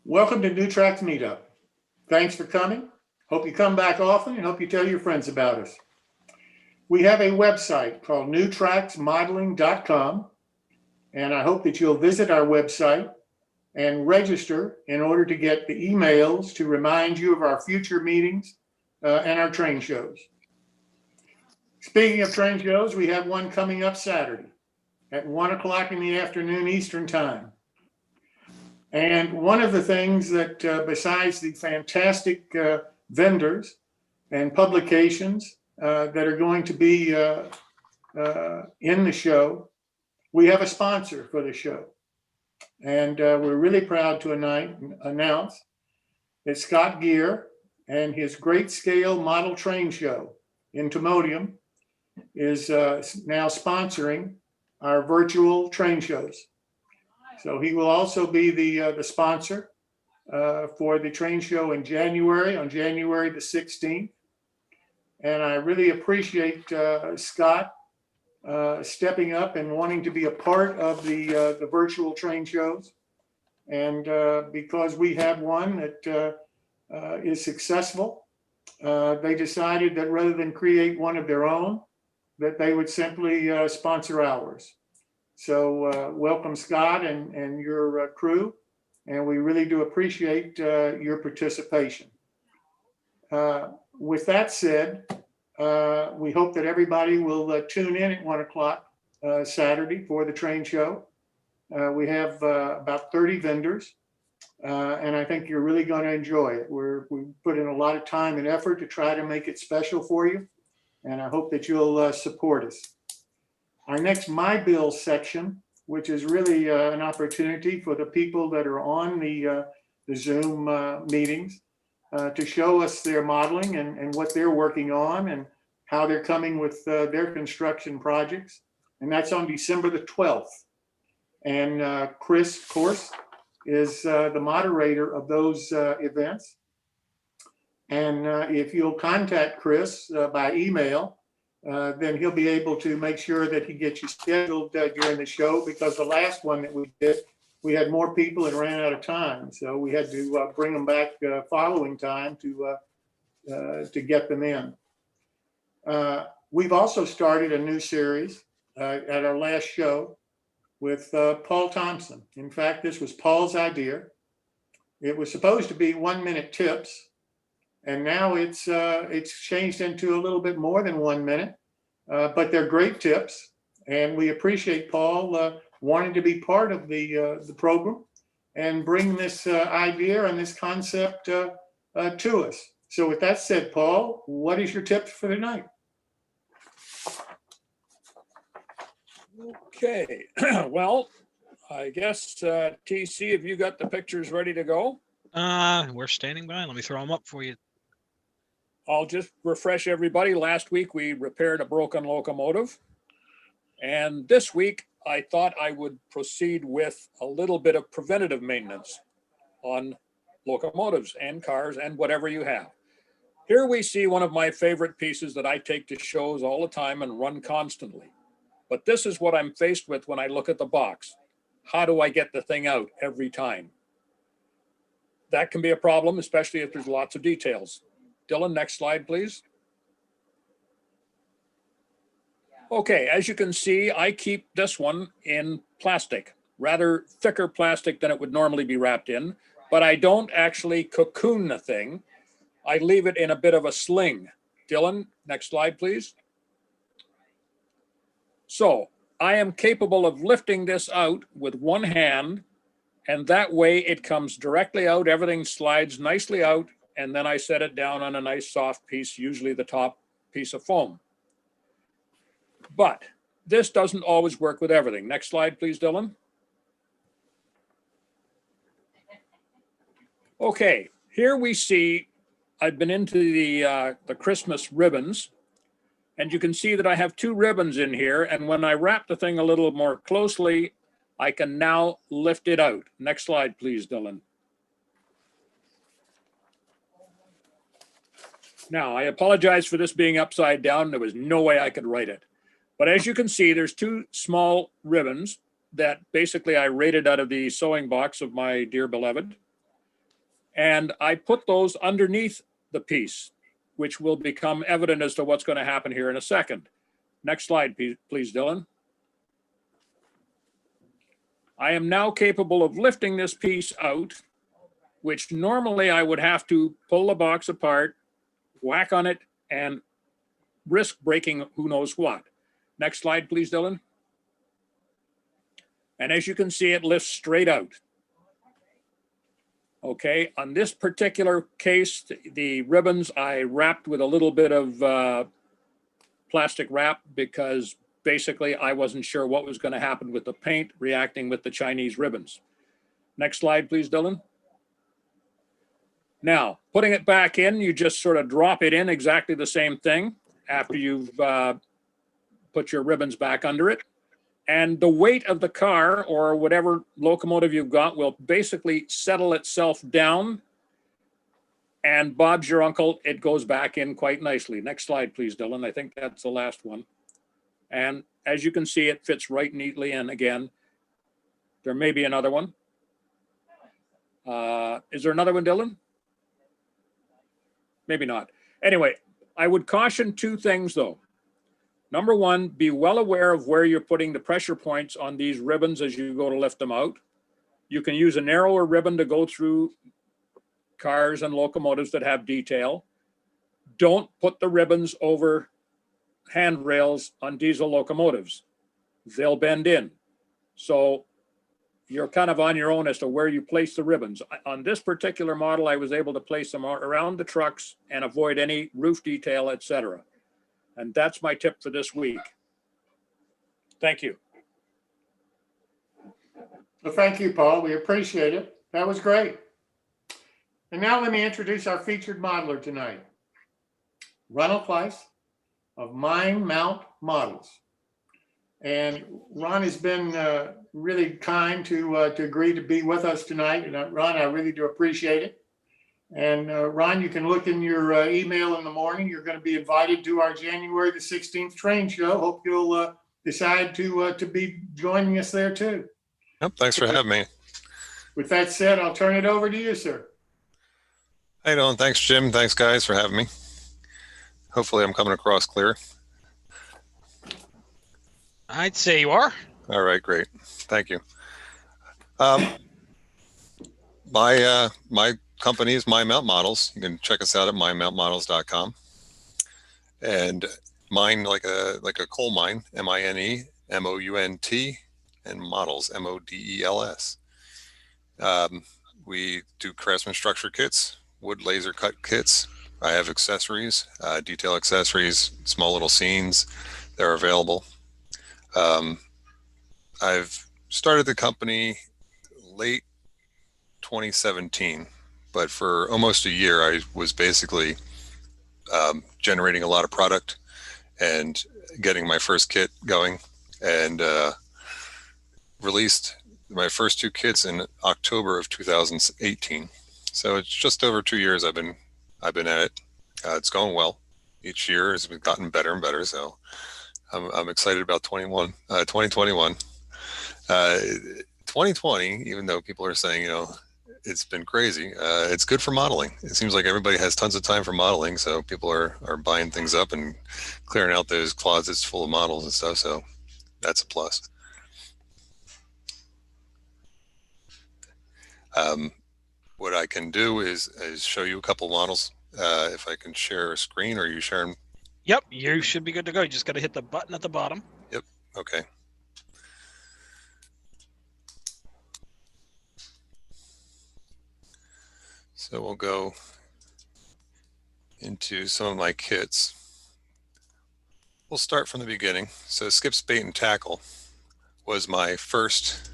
Welcome to New Tracks Meetup. Thanks for coming. Hope you come back often and hope you tell your friends about us. We have a website called newtracksmodeling.com, and I hope that you'll visit our website and register in order to get the emails to remind you of our future meetings and our train shows. Speaking of train shows, we have one coming up Saturday at 1 o'clock in the afternoon Eastern Time. And one of the things that, besides the fantastic vendors and publications that are going to be in the show, we have a sponsor for the show. And we're really proud to announce that Scott Gear and his Great Scale Model Train Show in Timonium is now sponsoring our virtual train shows. So he will also be the sponsor for the train show in January, on January the 16th. And I really appreciate Scott stepping up and wanting to be a part of the virtual train shows. And because we have one that is successful, they decided that rather than create one of their own, that they would simply sponsor ours. So welcome, Scott, and your crew, and we really do appreciate your participation. With that said, we hope that everybody will tune in at 1 o'clock Saturday for the train show. We have about 30 vendors, and I think you're really going to enjoy it. We put in a lot of time and effort to try to make it special for you, and I hope that you'll support us. Our next My Bill section, which is really an opportunity for the people that are on the Zoom meetings to show us their modeling and what they're working on and how they're coming with their construction projects. And that's on December the 12th. And Chris, of course, is the moderator of those events. And if you'll contact Chris by email, then he'll be able to make sure that he gets you scheduled during the show, because the last one that we did, we had more people and ran out of time. So we had to bring them back following time to get them in. We've also started a new series at our last show with Paul Thompson. In fact, this was Paul's idea. It was supposed to be 1-minute tips, and now it's changed into a little bit more than 1 minute, but they're great tips, and we appreciate Paul wanting to be part of the program and bring this idea and this concept to us. So with that said, Paul, what is your tip for tonight? Okay, well, I guess TC, have you got the pictures ready to go? We're standing by. Let me throw them up for you. I'll just refresh everybody. Last week we repaired a broken locomotive, and this week I thought I would proceed with a little bit of preventative maintenance on locomotives and cars and whatever you have. Here we see one of my favorite pieces that I take to shows all the time and run constantly. But this is what I'm faced with when I look at the box. How do I get the thing out every time? That can be a problem, especially if there's lots of details. Dylan, next slide, please. Okay, as you can see, I keep this one in plastic, rather thicker plastic than it would normally be wrapped in, but I don't actually cocoon the thing. I leave it in a bit of a sling. Dylan, next slide, please. So I am capable of lifting this out with one hand, and that way it comes directly out. Everything slides nicely out, and then I set it down on a nice soft piece, usually the top piece of foam. But this doesn't always work with everything. Next slide, please, Dylan. Okay, here we see I've been into the Christmas ribbons, and you can see that I have 2 ribbons in here, and when I wrap the thing a little more closely, I can now lift it out. Next slide, please, Dylan. Now, I apologize for this being upside down. There was no way I could write it. But as you can see, there's 2 small ribbons that basically I raided out of the sewing box of my dear beloved. And I put those underneath the piece, which will become evident as to what's going to happen here in a second. Next slide, please, Dylan. I am now capable of lifting this piece out, which normally I would have to pull the box apart, whack on it, and risk breaking who knows what. Next slide, please, Dylan. And as you can see, it lifts straight out. Okay, on this particular case, the ribbons I wrapped with a little bit of plastic wrap because basically I wasn't sure what was going to happen with the paint reacting with the Chinese ribbons. Next slide, please, Dylan. Now, putting it back in, you just sort of drop it in exactly the same thing after you've put your ribbons back under it. And the weight of the car or whatever locomotive you've got will basically settle itself down. And Bob's your uncle, it goes back in quite nicely. Next slide, please, Dylan. I think that's the last one. And as you can see, it fits right neatly in again. There may be another one. Is there another one, Dylan? Maybe not. Anyway, I would caution two things though. Number one, be well aware of where you're putting the pressure points on these ribbons as you go to lift them out. You can use a narrower ribbon to go through cars and locomotives that have detail. Don't put the ribbons over handrails on diesel locomotives. They'll bend in. So you're kind of on your own as to where you place the ribbons. On this particular model, I was able to place them around the trucks and avoid any roof detail, etc. And that's my tip for this week. Thank you. Well, thank you, Paul. We appreciate it. That was great. And now let me introduce our featured modeler tonight, Ronald Fleiss of Mine Mount Models. And Ron has been really kind to agree to be with us tonight. And Ron, I really do appreciate it. And Ron, you can look in your email in the morning. You're going to be invited to our January the 16th train show. Hope you'll decide to be joining us there too. Yep, thanks for having me. With that said, I'll turn it over to you, sir. How you doing? Thanks, Jim. Thanks, guys, for having me. Hopefully I'm coming across clear. I'd say you are. All right, great. Thank you. My company is Mine Mount Models. You can check us out at minemountmodels.com. And mine like a coal mine, MINEMOUNT, and models, MODELS. We do craftsman structure kits, wood laser cut kits. I have accessories, detail accessories, small little scenes. They're available. I've started the company late 2017, but for almost a year, I was basically generating a lot of product and getting my first kit going, and released my first two kits in October of 2018. So it's just over 2 years I've been at it. It's going well. Each year has gotten better and better. So I'm excited about 2021. 2020, even though people are saying, it's been crazy. It's good for modeling. It seems like everybody has tons of time for modeling. So people are buying things up and clearing out those closets full of models and stuff. So that's a plus. What I can do is show you a couple models. If I can share a screen, or are you sharing? Yep, you should be good to go. You just got to hit the button at the bottom. Yep. Okay. So we'll go into some of my kits. We'll start from the beginning. So Skip's Bait and Tackle was my first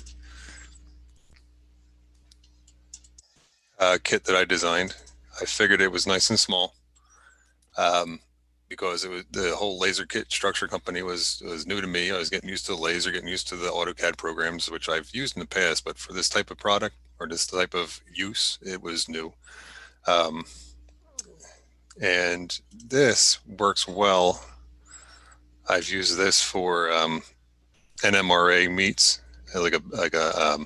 kit that I designed. I figured it was nice and small because it was the whole laser kit structure company was new to me. I was getting used to the laser, getting used to the AutoCAD programs, which I've used in the past, but for this type of product or this type of use, it was new. And this works well. I've used this for NMRA meets, like a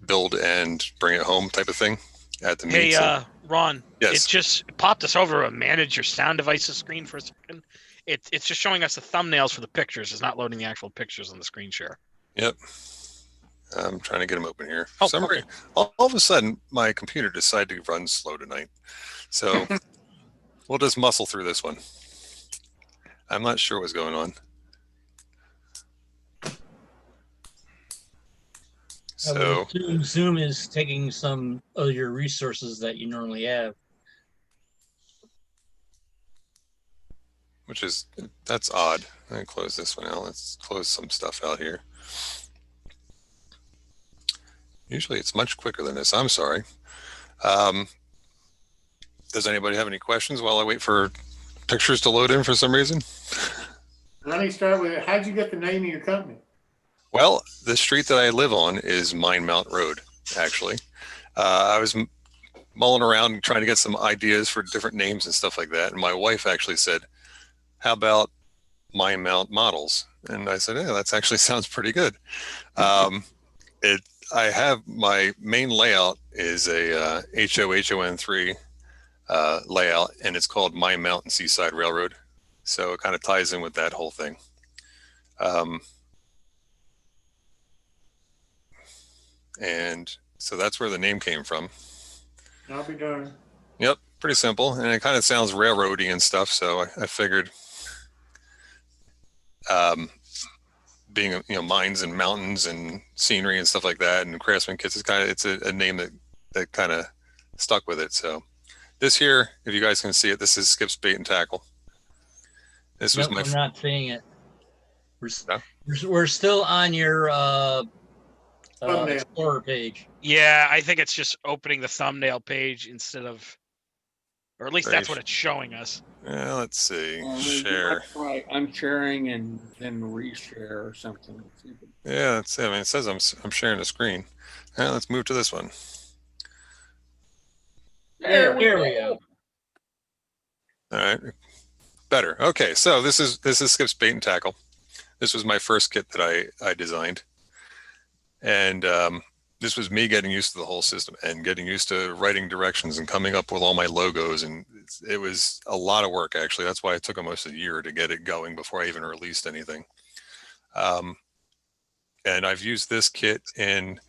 build and bring it home type of thing. at the Hey, meet. So, Ron, yes. it just popped us over a manage your sound devices screen for a second. It's just showing us the thumbnails for the pictures. It's not loading the actual pictures on the screen share. Yep. I'm trying to get them open here. Oh, For some okay. reason, all of a sudden, my computer decided to run slow tonight. So we'll just muscle through this one. I'm not sure what's going on. I would So, assume Zoom is taking some of your resources that you normally have. that's odd. Let me close this one out. Let's close some stuff out here. Usually it's much quicker than this. I'm sorry. Does anybody have any questions while I wait for pictures to load in for some reason? Let me start with, how'd you get the name of your company? Well, the street that I live on is Mine Mount Road, actually. I was mulling around trying to get some ideas for different names and stuff like that. And my wife actually said, how about Mine Mount Models? And I said, yeah, that actually sounds pretty good. I have my main layout is a HOHON3 layout, and it's called Mine Mountain Seaside Railroad. So it kind of ties in with that whole thing. And so that's where the name came from. I'll be darned. Yep, pretty simple, and it kind of sounds railroady and stuff. So I figured, being mines and mountains and scenery and stuff like that, and craftsman kits is it's a name that kind of stuck with it. So this here, if you guys can see it, this is Skip's Bait and Tackle. This was Nope, I'm not seeing it. No? We're still on your Thumbnail. Explorer page. Yeah, I think it's just opening the thumbnail page instead of, or at least that's what it's showing us. Yeah, let's see. Well, Share. Right, I'm sharing and then reshare or something. Yeah, that's it. I mean, it says I'm sharing the screen. Yeah, let's move to this one. There we go. All right, better. Okay, so this is Skip's Bait and Tackle. This was my first kit that I designed, and this was me getting used to the whole system and getting used to writing directions and coming up with all my logos, and it was a lot of work, actually. That's why it took almost a year to get it going before I even released anything. And I've used this kit in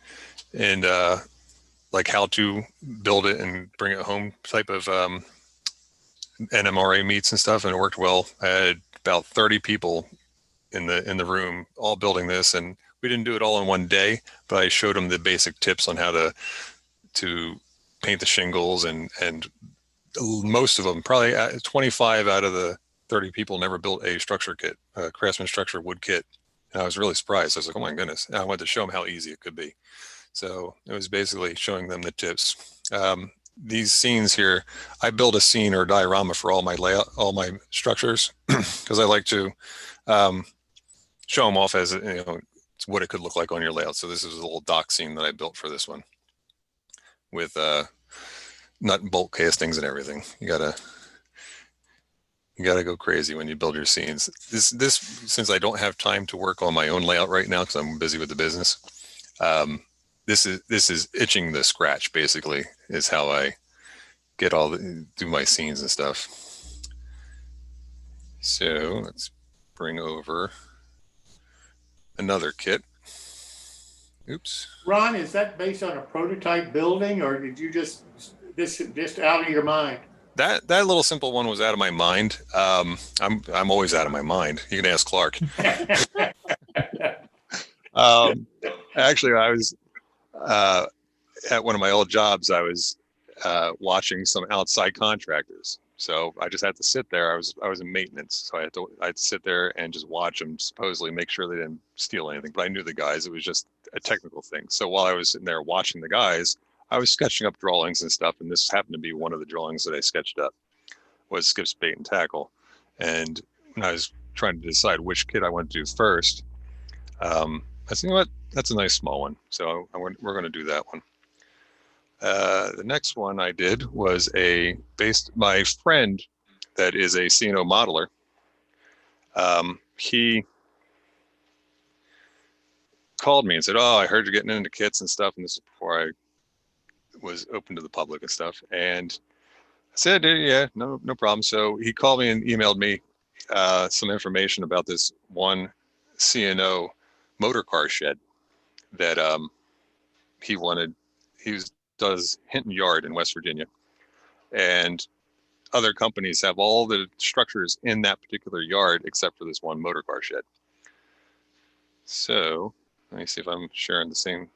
like how to build it and bring it home type of NMRA meets and stuff, and it worked well. I had about 30 people in the room all building this, and we didn't do it all in one day, but I showed them the basic tips on how to paint the shingles, and most of them, probably 25 out of the 30 people, never built a structure kit, a craftsman structure wood kit. And I was really surprised. I was like, oh my goodness. And I wanted to show them how easy it could be. So it was basically showing them the tips. These scenes here, I build a scene or a diorama for all my layout, all my structures, because I like to show them off as what it could look like on your layout. So this is a little dock scene that I built for this one with nut and bolt castings and everything. You gotta go crazy when you build your scenes. This since I don't have time to work on my own layout right now because I'm busy with the business. This is itching the scratch, basically, is how I get do my scenes and stuff. So let's bring over another kit. Oops. Ron, is that based on a prototype building, or did you just out of your mind? That little simple one was out of my mind. I'm always out of my mind. You can ask Clark. Actually, I was at one of my old jobs. I was watching some outside contractors, so I just had to sit there. I was in maintenance, so I'd sit there and just watch them, supposedly make sure they didn't steal anything. But I knew the guys. It was just a technical thing. So while I was sitting there watching the guys, I was sketching up drawings and stuff, and this happened to be one of the drawings that I sketched up, was Skip's Bait and Tackle. And when I was trying to decide which kit I wanted to do first, I said, you know what, that's a nice small one. So we're going to do that one. The next one I did was my friend that is a C&O modeler. He called me and said, oh, I heard you're getting into kits and stuff. And this is before I was open to the public and stuff. And I said, yeah, no problem. So he called me and emailed me some information about this one CNO motor car shed that he wanted. Does Hinton Yard in West Virginia, and other companies have all the structures in that particular yard except for this one motor car shed. So let me see if I'm sharing the same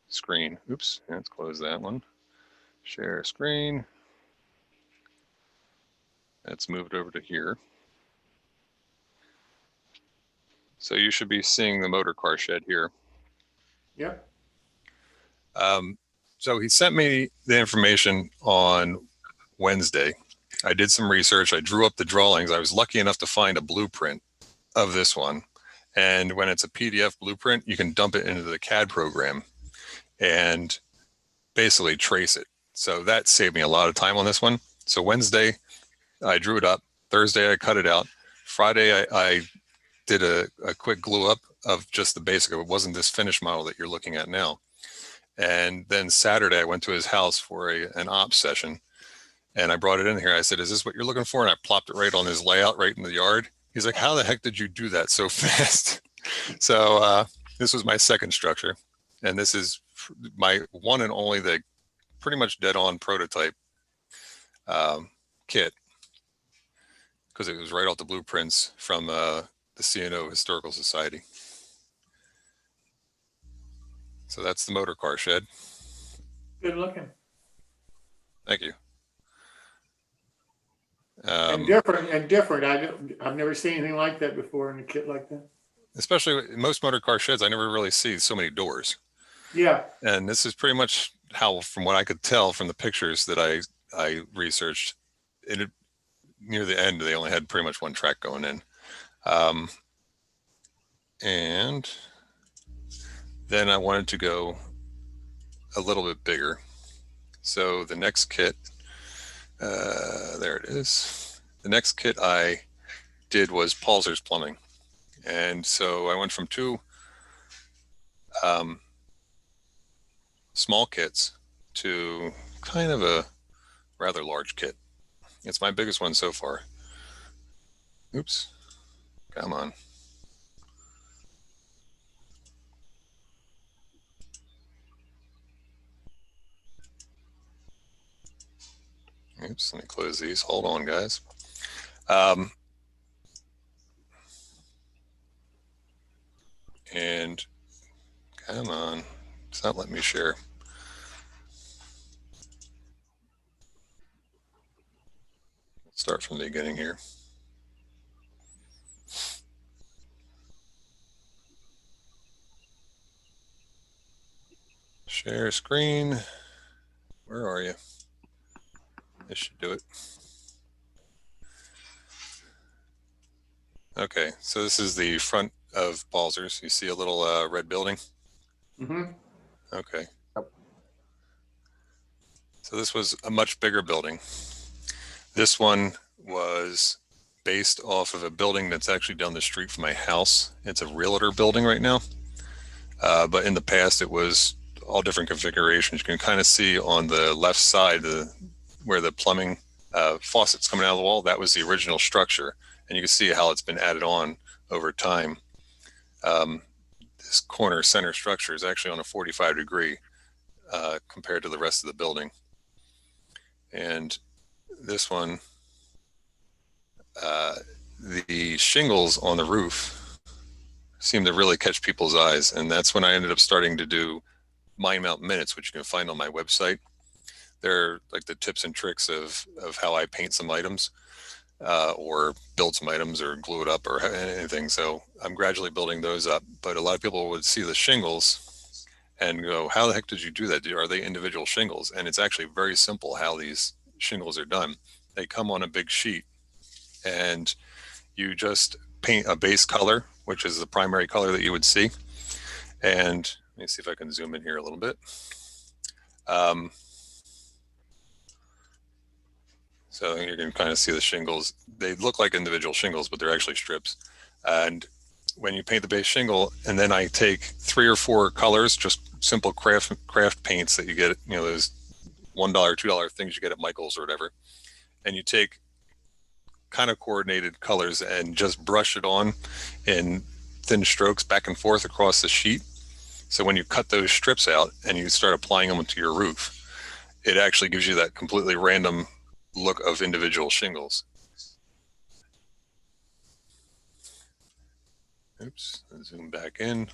screen. Oops, let's close that one. Share screen. Let's move it over to here. So you should be seeing the motor car shed here. Yep. So he sent me the information on Wednesday. I did some research. I drew up the drawings. I was lucky enough to find a blueprint of this one. And when it's a PDF blueprint, you can dump it into the CAD program and basically trace it. So that saved me a lot of time on this one. So Wednesday, I drew it up. Thursday, I cut it out. Friday, I did a quick glue up of just the basic. It wasn't this finished model that you're looking at now. And then Saturday, I went to his house for an ops session, and I brought it in here. I said, "Is this what you're looking for?" And I plopped it right on his layout, right in the yard. He's like, "How the heck did you do that so fast?" So this was my second structure, and this is my one and only, the pretty much dead on prototype kit, because it was right off the blueprints from the CNO Historical Society. So that's the motor car shed. Good looking. Thank you. And different. I've never seen anything like that before in a kit like that. Especially most motor car sheds, I never really see so many doors. Yeah. And this is pretty much how, from what I could tell from the pictures that I researched, near the end, they only had pretty much one track going in. And then I wanted to go a little bit bigger. So the next kit, there it is. The next kit I did was Palzer's Plumbing. And so I went from two small kits to kind of a rather large kit. It's my biggest one so far. Oops, come on. Oops, let me close these. Hold on, guys. And come on, it's not letting me share. Let's start from the beginning here. Share screen. Where are you? This should do it. Okay, so this is the front of Balzers. You see a little red building? Mm-hmm. Okay. So this was a much bigger building. This one was based off of a building that's actually down the street from my house. It's a realtor building right now. But in the past, it was all different configurations. You can kind of see on the left side, where the plumbing faucets coming out of the wall, that was the original structure. And you can see how it's been added on over time. This corner center structure is actually on a 45-degree compared to the rest of the building. And this one, the shingles on the roof seem to really catch people's eyes. And that's when I ended up starting to do Mind Mount Minutes, which you can find on my website. They're like the tips and tricks of how I paint some items or build some items or glue it up or anything. So I'm gradually building those up. But a lot of people would see the shingles and go, how the heck did you do that? Are they individual shingles? And it's actually very simple how these shingles are done. They come on a big sheet and you just paint a base color, which is the primary color that you would see. And let me see if I can zoom in here a little bit. So you can kind of see the shingles. They look like individual shingles, but they're actually strips. And when you paint the base shingle, and then I take 3 or 4 colors, just simple craft paints that you get, those $1, $2 things you get at Michael's or whatever. And you take kind of coordinated colors and just brush it on in thin strokes back and forth across the sheet. So when you cut those strips out and you start applying them to your roof, it actually gives you that completely random look of individual shingles. Oops, zoom back in.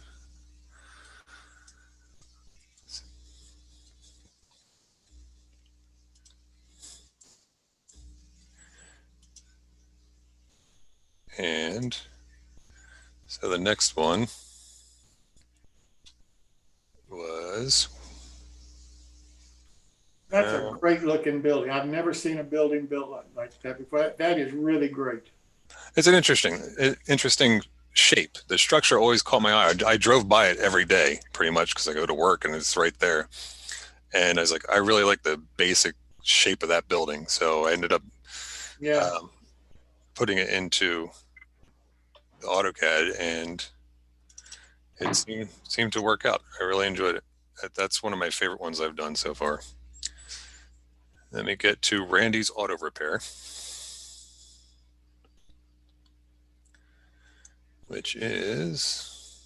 And so the next one was. That's a great looking building. I've never seen a building built like that before. That is really great. It's an interesting shape. The structure always caught my eye. I drove by it every day pretty much because I go to work and it's right there. And I was like, I really like the basic shape of that building. So I ended up putting it into the AutoCAD, and it seemed to work out. I really enjoyed it. That's one of my favorite ones I've done so far. Let me get to Randy's Auto Repair, which is,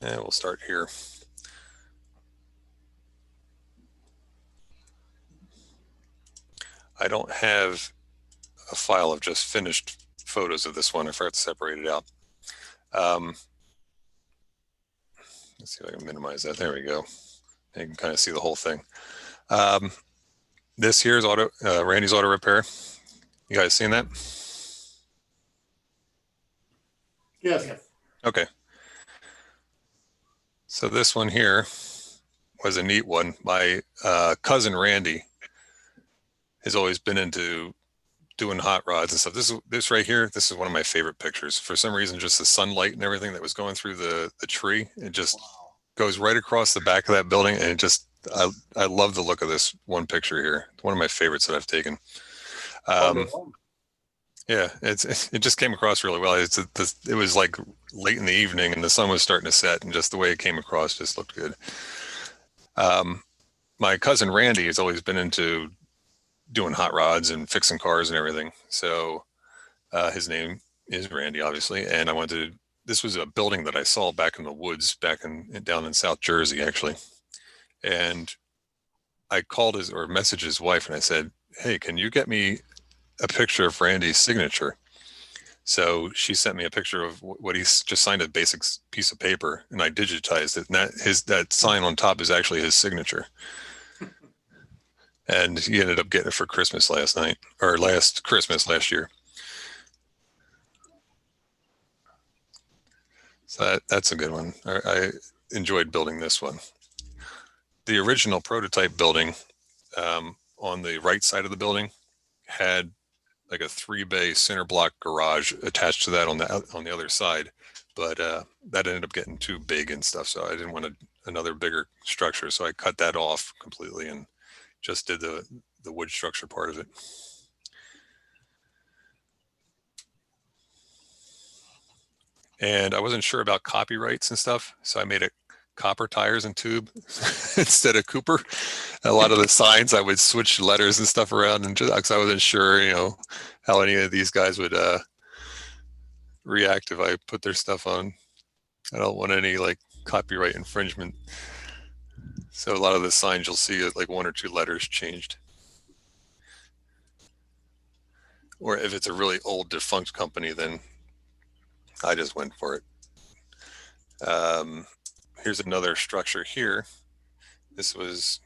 and we'll start here. I don't have a file of just finished photos of this one. I forgot to separate it out. Let's see if I can minimize that. There we go. You can kind of see the whole thing. This here is Randy's Auto Repair. You guys seen that? Yes. Okay. So this one here was a neat one. My cousin Randy has always been into doing hot rods and stuff. This right here, this is one of my favorite pictures. For some reason, just the sunlight and everything that was going through the tree, it just goes right across the back of that building, and it just, I love the look of this one picture here. It's one of my favorites that I've taken. Yeah, it just came across really well. It was like late in the evening and the sun was starting to set, and just the way it came across just looked good. My cousin Randy has always been into doing hot rods and fixing cars and everything. So his name is Randy, obviously. And this was a building that I saw back in the woods, down in South Jersey, actually. And I called messaged his wife and I said, hey, can you get me a picture of Randy's signature? So she sent me a picture of what he's just signed, a basic piece of paper, and I digitized it. And that sign on top is actually his signature. And he ended up getting it for Christmas last year. So that's a good one. I enjoyed building this one. The original prototype building on the right side of the building had like a 3-bay center block garage attached to that on the other side, but that ended up getting too big and stuff. So I didn't want another bigger structure. So I cut that off completely and just did the wood structure part of it. And I wasn't sure about copyrights and stuff, so I made it copper tires and tube instead of Cooper. A lot of the signs I would switch letters and stuff around, and just because I wasn't sure, how any of these guys would react if I put their stuff on. I don't want any like copyright infringement. So a lot of the signs you'll see like 1 or 2 letters changed. Or if it's a really old defunct company, then I just went for it. Here's another structure here. This was,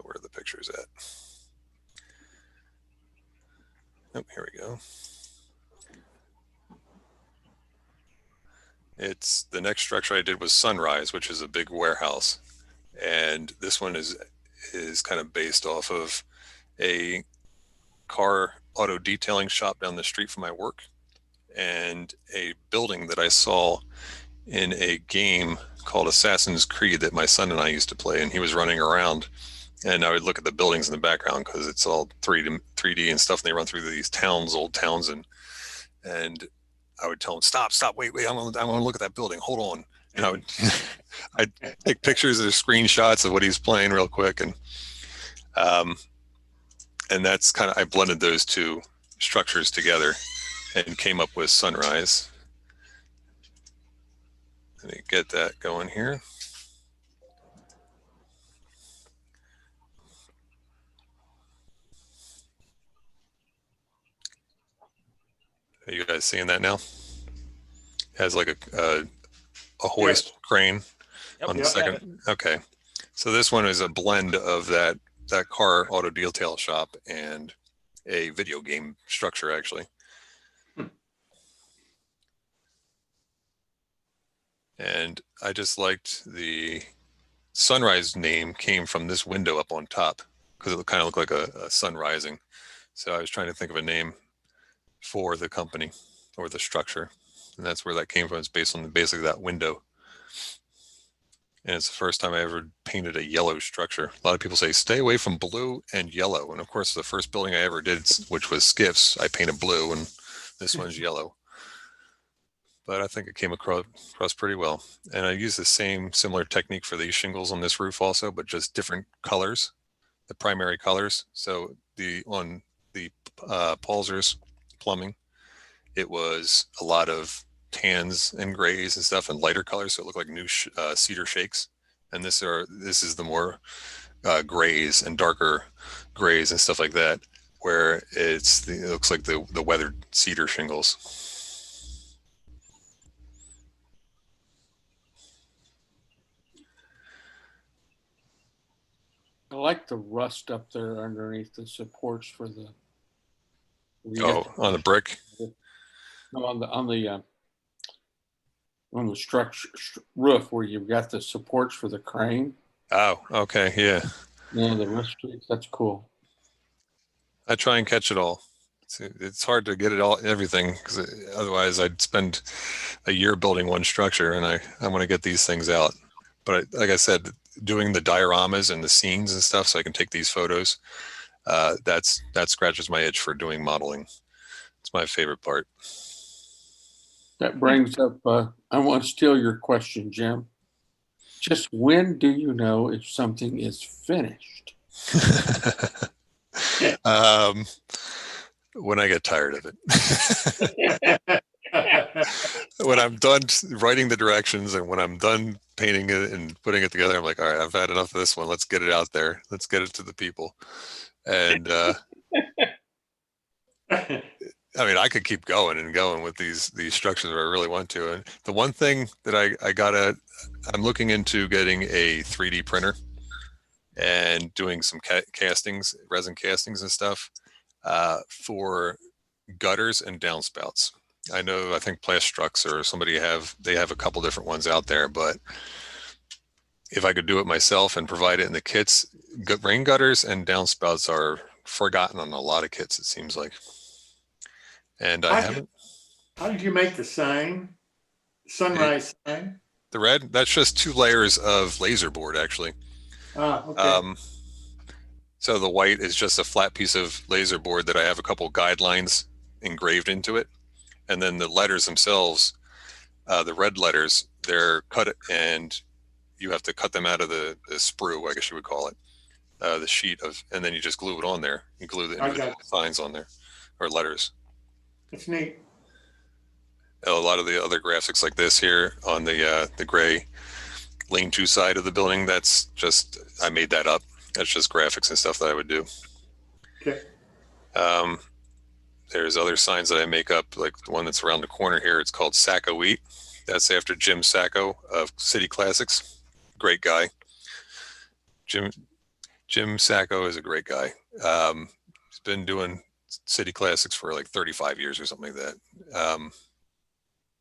where are the pictures at? Oh, here we go. It's the next structure I did was Sunrise, which is a big warehouse. And this one is kind of based off of a car auto detailing shop down the street from my work, and a building that I saw in a game called Assassin's Creed that my son and I used to play, and he was running around, and I would look at the buildings in the background because it's all 3D and stuff, and they run through these old towns, and I would tell him, stop, wait, I want to look at that building, hold on. And I take pictures or screenshots of what he's playing real quick, um, and that's kind of, I blended those two structures together and came up with Sunrise. Let me get that going here. Are you guys seeing that now? It has like a hoist crane Yep, on the Yep. second. Okay. So this one is a blend of that car auto detail shop and a video game structure, actually. And I just liked the Sunrise name came from this window up on top because it kind of looked like a sun rising. So I was trying to think of a name for the company or the structure. And that's where that came from. It's based on basically that window. And it's the first time I ever painted a yellow structure. A lot of people say, stay away from blue and yellow. And of course, the first building I ever did, which was Skiff's, I painted blue, and this one's yellow. But I think it came across pretty well. And I used the same similar technique for these shingles on this roof also, but just different colors, the primary colors. So on the Paulser's plumbing, it was a lot of tans and grays and stuff and lighter colors, so it looked like new cedar shakes. And this is the more grays and darker grays and stuff like that, where it looks like the weathered cedar shingles. I like the rust up there underneath the supports for the. On the brick. No, on the structure roof where you've got the supports for the crane. Oh, okay, yeah. Yeah, the rust streaks. That's cool. I try and catch it all. It's hard to get it all, everything, because otherwise I'd spend a year building one structure, and I want to get these things out. But like I said, doing the dioramas and the scenes and stuff, so I can take these photos, that scratches my itch for doing modeling. It's my favorite part. That brings up, I want to steal your question, Jim. Just when do you know if something is finished? When I get tired of it. When I'm done writing the directions and when I'm done painting it and putting it together, I'm like, all right, I've had enough of this one. Let's get it out there. Let's get it to the people. And I mean, I could keep going and going with these structures if I really want to. And the one thing that I'm looking into getting a 3D printer and doing some castings, resin castings and stuff for gutters and downspouts. I think Plastrux or somebody they have a couple different ones out there, but if I could do it myself and provide it in the kits, rain gutters and downspouts are forgotten on a lot of kits, it seems like. And I haven't. How did you make the sign? Sunrise sign? The red, that's just 2 layers of laser board, actually. Okay. So the white is just a flat piece of laser board that I have a couple guidelines engraved into it. And then the letters themselves, the red letters, they're cut and you have to cut them out of the sprue, I guess you would call it, the sheet and then you just glue it on there. You glue the individual signs on there or letters. That's neat. A lot of the other graphics like this here on the gray lean-to side of the building, that's just, I made that up. That's just graphics and stuff that I would do. Okay. There's other signs that I make up, like the one that's around the corner here. It's called Sacco Wheat. That's after Jim Sacco of City Classics. Great guy. Jim Sacco is a great guy. He's been doing City Classics for like 35 years or something like that.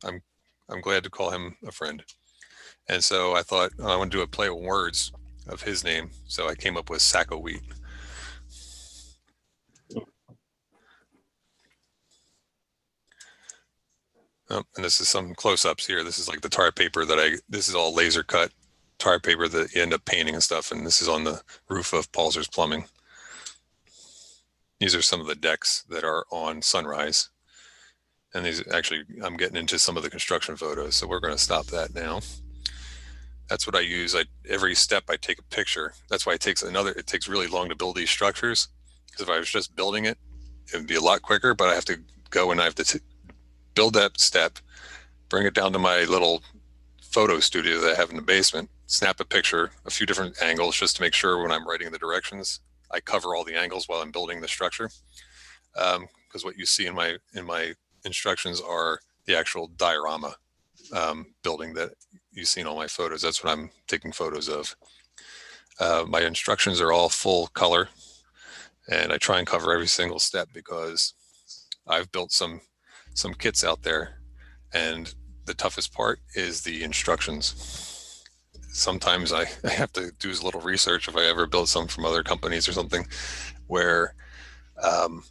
I'm glad to call him a friend. And so I thought, I want to do a play on words of his name. So I came up with Sacco Wheat. Oh, and this is some close-ups here. This is like the tar paper this is all laser cut tar paper that you end up painting and stuff. And this is on the roof of Paulser's Plumbing. These are some of the decks that are on Sunrise. And these actually, I'm getting into some of the construction photos. So we're going to stop that now. That's what I use. Every step I take a picture. That's why it takes really long to build these structures. Because if I was just building it, it would be a lot quicker, but I have to go and I have to build that step, bring it down to my little photo studio that I have in the basement, snap a picture, a few different angles, just to make sure when I'm writing the directions, I cover all the angles while I'm building the structure. Because what you see in my instructions are the actual diorama building that you see in all my photos. That's what I'm taking photos of. My instructions are all full color, and I try and cover every single step because I've built some kits out there, and the toughest part is the instructions. Sometimes I have to do a little research if I ever build some from other companies or something, where I'm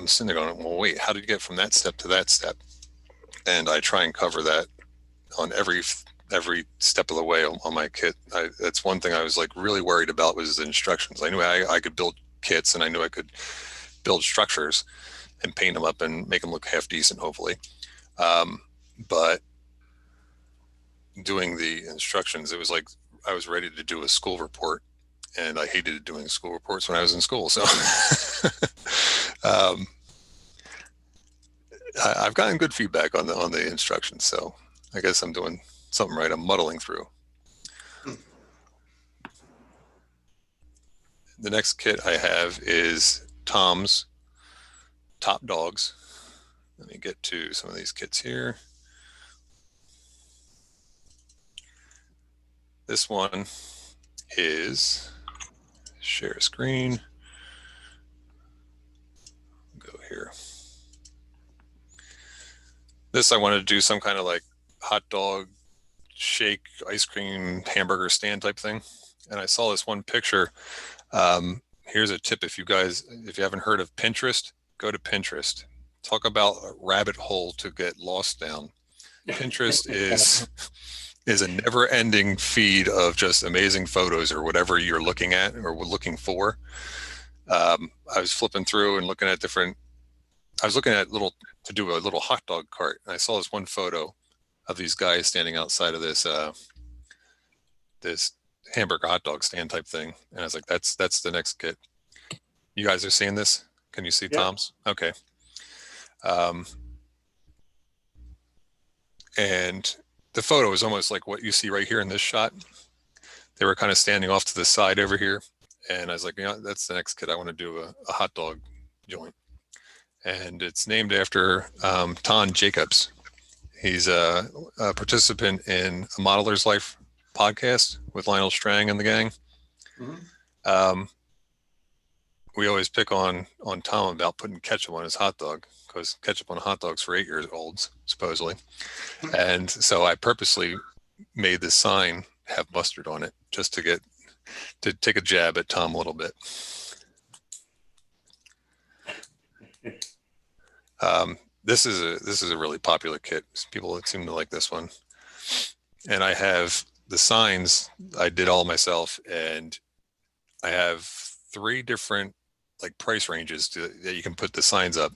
sitting there going, well, wait, how did you get from that step to that step? And I try and cover that on every step of the way on my kit. That's one thing I was like really worried about was the instructions. I knew I could build kits, and I knew I could build structures and paint them up and make them look half decent, hopefully. But doing the instructions, it was like I was ready to do a school report, and I hated doing school reports when I was in school. So I've gotten good feedback on the instructions. So I guess I'm doing something right. I'm muddling through. The next kit I have is Tom's Top Dogs. Let me get to some of these kits here. This one is share screen. Go here. This I wanted to do some kind of like hot dog, shake, ice cream, hamburger stand type thing. And I saw this one picture. Here's a tip if you haven't heard of Pinterest, go to Pinterest. Talk about a rabbit hole to get lost down. Pinterest is a never-ending feed of just amazing photos or whatever you're looking at or looking for. I was flipping through and looking at to do a little hot dog cart. And I saw this one photo of these guys standing outside of this hamburger hot dog stand type thing. And I was like, that's the next kit. You guys are seeing this? Can you see Tom's? Okay. And the photo is almost like what you see right here in this shot. They were kind of standing off to the side over here. And I was like, that's the next kit. I want to do a hot dog joint. And it's named after Ton Jacobs. He's a participant in A Modeler's Life podcast with Lionel Strang and the gang. Mm-hmm. We always pick on Tom about putting ketchup on his hot dog because ketchup on hot dogs for 8-year-olds, supposedly. And so I purposely made this sign have mustard on it just to take a jab at Tom a little bit. This is a really popular kit. People seem to like this one. And I have the signs I did all myself, and I have 3 different like price ranges that you can put the signs up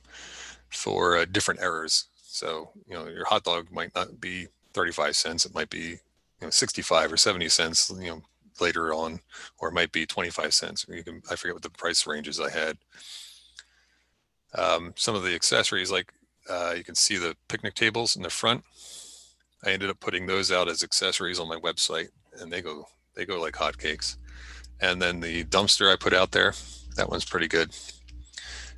for different errors. So, your hot dog might not be 35 cents. It might be 65 or 70 cents, later on, or it might be 25 cents. I forget what the price ranges I had. Some of the accessories, like you can see the picnic tables in the front. I ended up putting those out as accessories on my website, and they go like hotcakes. And then the dumpster I put out there, that one's pretty good.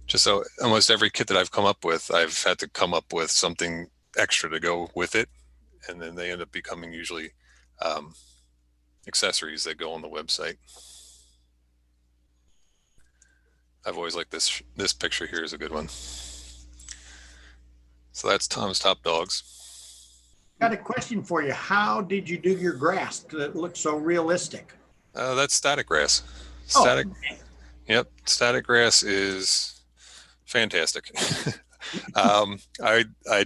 Just so almost every kit that I've come up with, I've had to come up with something extra to go with it, and then they end up becoming usually accessories that go on the website. I've always liked this picture here is a good one. So that's Tom's Top Dogs. Got a question for you. How did you do your grass that looks so realistic? That's static grass. Okay. Yep, static grass is fantastic. I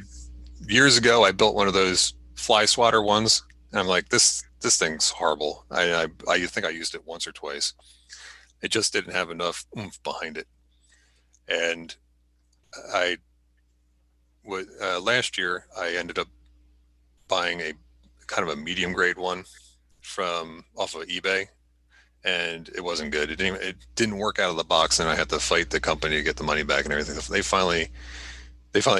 years ago I built one of those fly swatter ones, and I'm like, this thing's horrible. I think I used it once or twice. It just didn't have enough oomph behind it. And last year I ended up buying a kind of a medium grade one from off of eBay, and it wasn't good. It didn't work out of the box, and I had to fight the company to get the money back and everything. They finally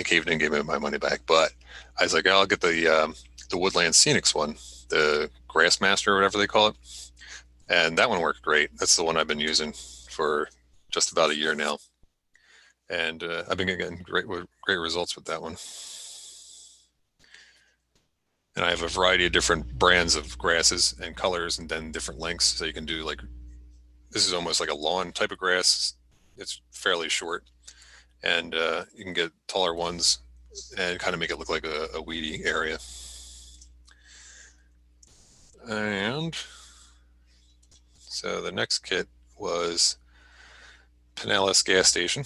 caved in and gave me my money back. But I was like, I'll get the Woodland Scenics one, the Grassmaster or whatever they call it, and that one worked great. That's the one I've been using for just about a year now, and I've been getting great results with that one. And I have a variety of different brands of grasses and colors, and then different lengths. So you can do like, this is almost like a lawn type of grass. It's fairly short, and you can get taller ones and kind of make it look like a weedy area. And so the next kit was Pinellas Gas Station.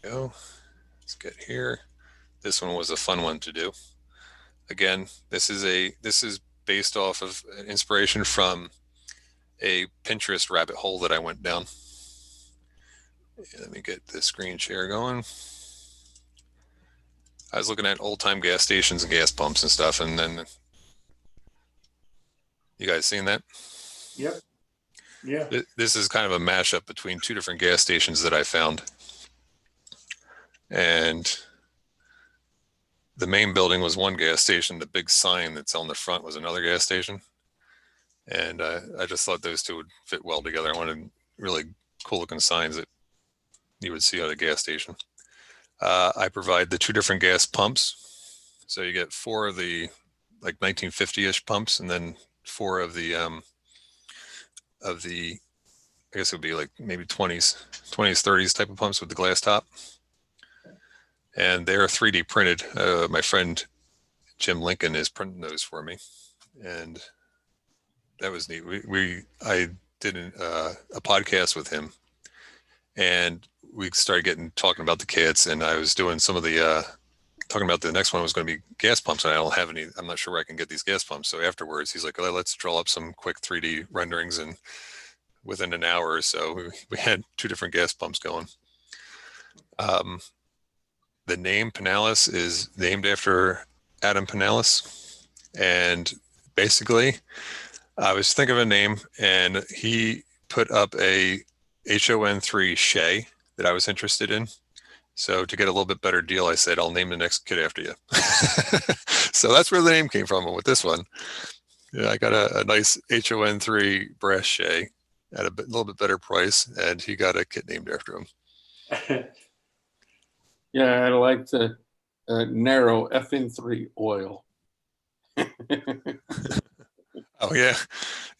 Go. Let's get here. This one was a fun one to do. Again, this is based off of an inspiration from a Pinterest rabbit hole that I went down. Let me get the screen share going. I was looking at old time gas stations and gas pumps and stuff, and then you guys seen that? Yep. Yeah. This is kind of a mashup between two different gas stations that I found. And the main building was one gas station. The big sign that's on the front was another gas station. And I just thought those two would fit well together. I wanted really cool looking signs that you would see at a gas station. I provide the two different gas pumps. So you get 4 of the like 1950-ish pumps, and then 4 of the I guess it would be like maybe 20s, 30s type of pumps with the glass top. And they're 3D printed. My friend Jim Lincoln is printing those for me, and that was neat. I did a podcast with him, and we started talking about the kits, and I was doing some of the talking about the next one was going to be gas pumps, and I don't have any. I'm not sure where I can get these gas pumps. So afterwards, he's like, let's draw up some quick 3D renderings, and within an hour or so, we had 2 different gas pumps going. The name Pinellas is named after Adam Pinellas. And basically, I was thinking of a name, and he put up a HON3 Shay that I was interested in. So to get a little bit better deal, I said, I'll name the next kid after you. So that's where the name came from with this one. Yeah, I got a nice HON3 brass Shay at a little bit better price, and he got a kit named after him. Yeah, I like the narrow FN3 oil. Oh yeah,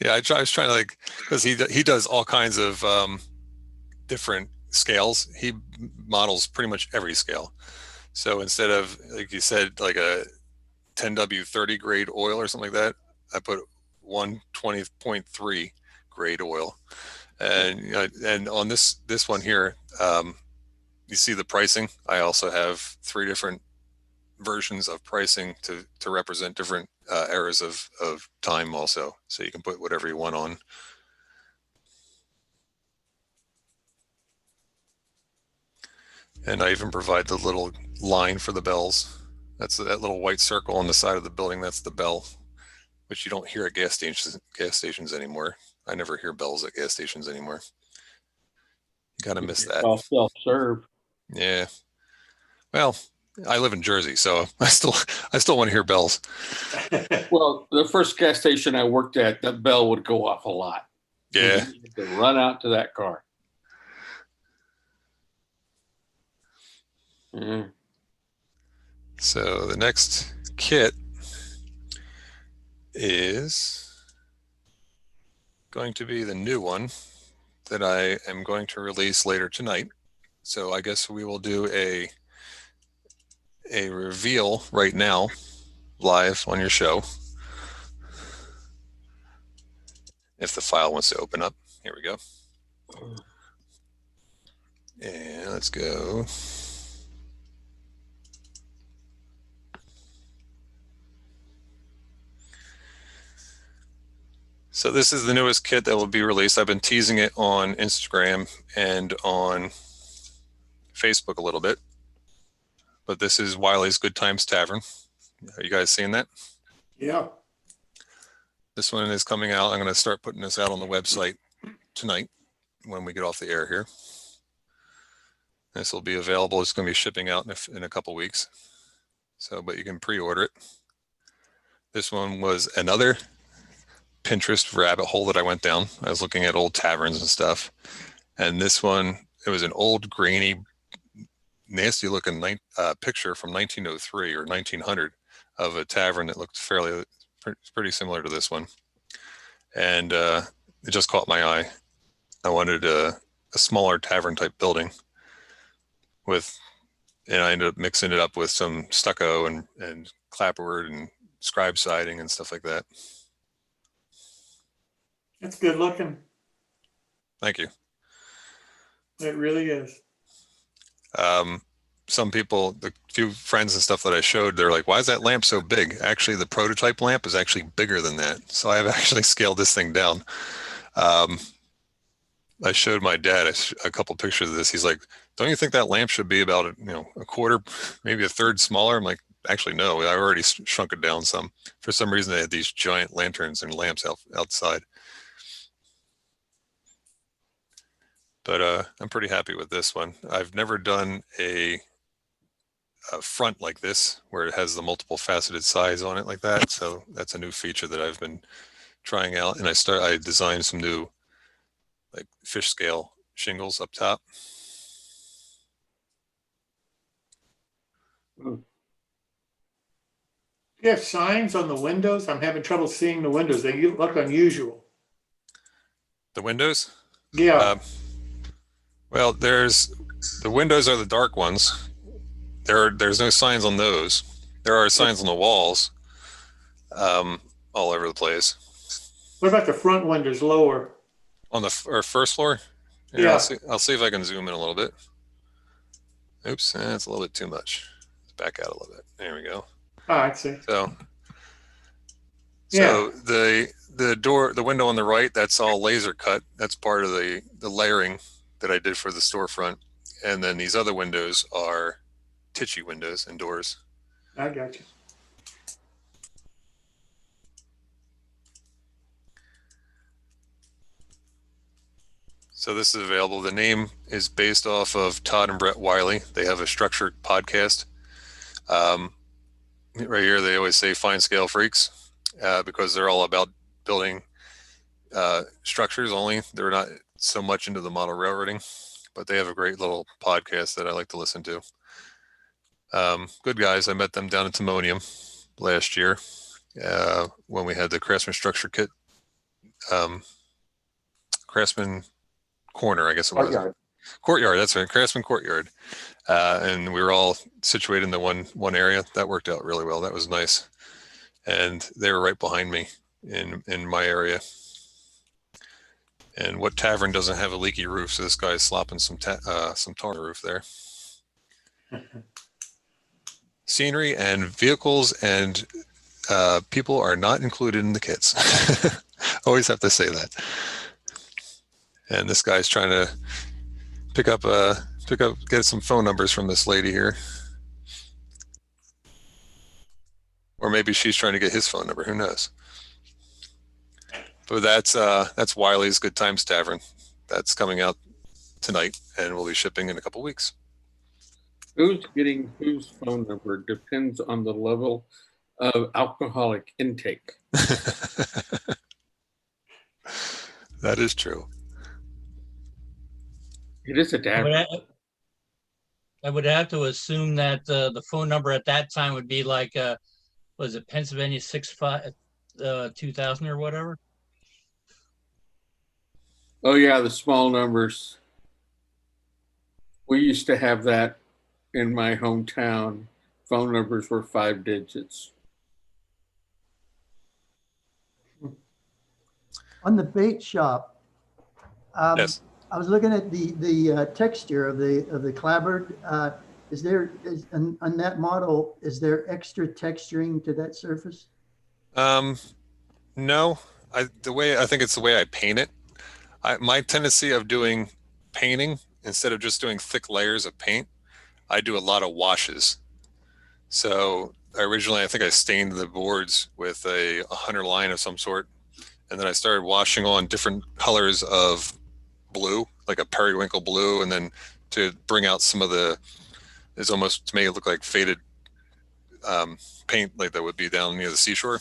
yeah. I was trying to because he does all kinds of different scales. He models pretty much every scale. So instead of, like you said, like a 10W30 grade oil or something like that, I put 120.3 grade oil, and on this one here. You see the pricing. I also have 3 different versions of pricing to represent different eras of time also. So you can put whatever you want on. And I even provide the little line for the bells. That's that little white circle on the side of the building. That's the bell, which you don't hear at gas stations anymore. I never hear bells at gas stations anymore. You gotta miss that. All self-serve. Yeah. Well, I live in Jersey, so I still want to hear bells. Well, the first gas station I worked at, that bell would go off a lot. Yeah. You had to run out to that car. Yeah. So the next kit is going to be the new one that I am going to release later tonight. So I guess we will do a reveal right now, live on your show. If the file wants to open up, here we go. And let's go. So this is the newest kit that will be released. I've been teasing it on Instagram and on Facebook a little bit. but this is Wiley's Good Times Tavern. Are you guys seeing that? Yeah. This one is coming out. I'm going to start putting this out on the website tonight when we get off the air here. This will be available. It's going to be shipping out in a couple weeks. So, but you can pre-order it. This one was another Pinterest rabbit hole that I went down. I was looking at old taverns and stuff. And this one, it was an old grainy, nasty looking picture from 1903 or 1900 of a tavern that looked pretty similar to this one. And it just caught my eye. I wanted a smaller tavern type building and I ended up mixing it up with some stucco and clapboard and scribe siding and stuff like that. It's good looking. Thank you. It really is. Some people, the few friends and stuff that I showed, they're like, why is that lamp so big? Actually, the prototype lamp is actually bigger than that. So I've actually scaled this thing down. I showed my dad a couple pictures of this. He's like, don't you think that lamp should be about a quarter, maybe a third smaller? I'm like, actually, no, I already shrunk it down some. For some reason, they had these giant lanterns and lamps outside. But I'm pretty happy with this one. I've never done a front like this where it has the multiple faceted sides on it like that. So that's a new feature that I've been trying out. And I designed some new like fish scale shingles up top. Do you have signs on the windows? I'm having trouble seeing the windows. They look unusual. The windows? Yeah. Well, the windows are the dark ones. There's no signs on those. There are signs on the walls, all over the place. What about the front windows lower? On the first floor? Here, Yeah. I'll see if I can zoom in a little bit. Oops, that's a little bit too much. Let's back out a little bit. There we go. Oh, I see. So Yeah. the window on the right, that's all laser cut. That's part of the layering that I did for the storefront. And then these other windows are Tichy windows and doors. I got you. So this is available. The name is based off of Todd and Brett Wiley. They have a structured podcast. Right here, they always say fine scale freaks because they're all about building structures only. They're not so much into the model railroading, but they have a great little podcast that I like to listen to. Good guys. I met them down in Timonium last year when we had the Craftsman Structure Kit. Craftsman Corner, I guess it was. Courtyard, that's right. Craftsman Courtyard. And we were all situated in the one area. That worked out really well. That was nice. And they were right behind me in my area. And what tavern doesn't have a leaky roof? So this guy's slopping some tar on the roof there. Scenery and vehicles and people are not included in the kits. Always have to say that. And this guy's trying to get some phone numbers from this lady here. Or maybe she's trying to get his phone number, who knows? But that's Wiley's Good Times Tavern. That's coming out tonight and will be shipping in a couple weeks. Who's getting whose phone number depends on the level of alcoholic intake. That is true. It is a tavern. I would have to assume that the phone number at that time would be like, was it Pennsylvania 2000 or whatever? Oh yeah, the small numbers. We used to have that in my hometown. Phone numbers were 5 digits. On the bait shop, Yes. I was looking at the texture of the clapboard. On that model, is there extra texturing to that surface? No, I think it's the way I paint it. My tendency of doing painting instead of just doing thick layers of paint, I do a lot of washes. So originally, I think I stained the boards with a 100 line of some sort. And then I started washing on different colors of blue, like a periwinkle blue. And then to bring out some of it's almost to make it look like faded paint, like that would be down near the seashore.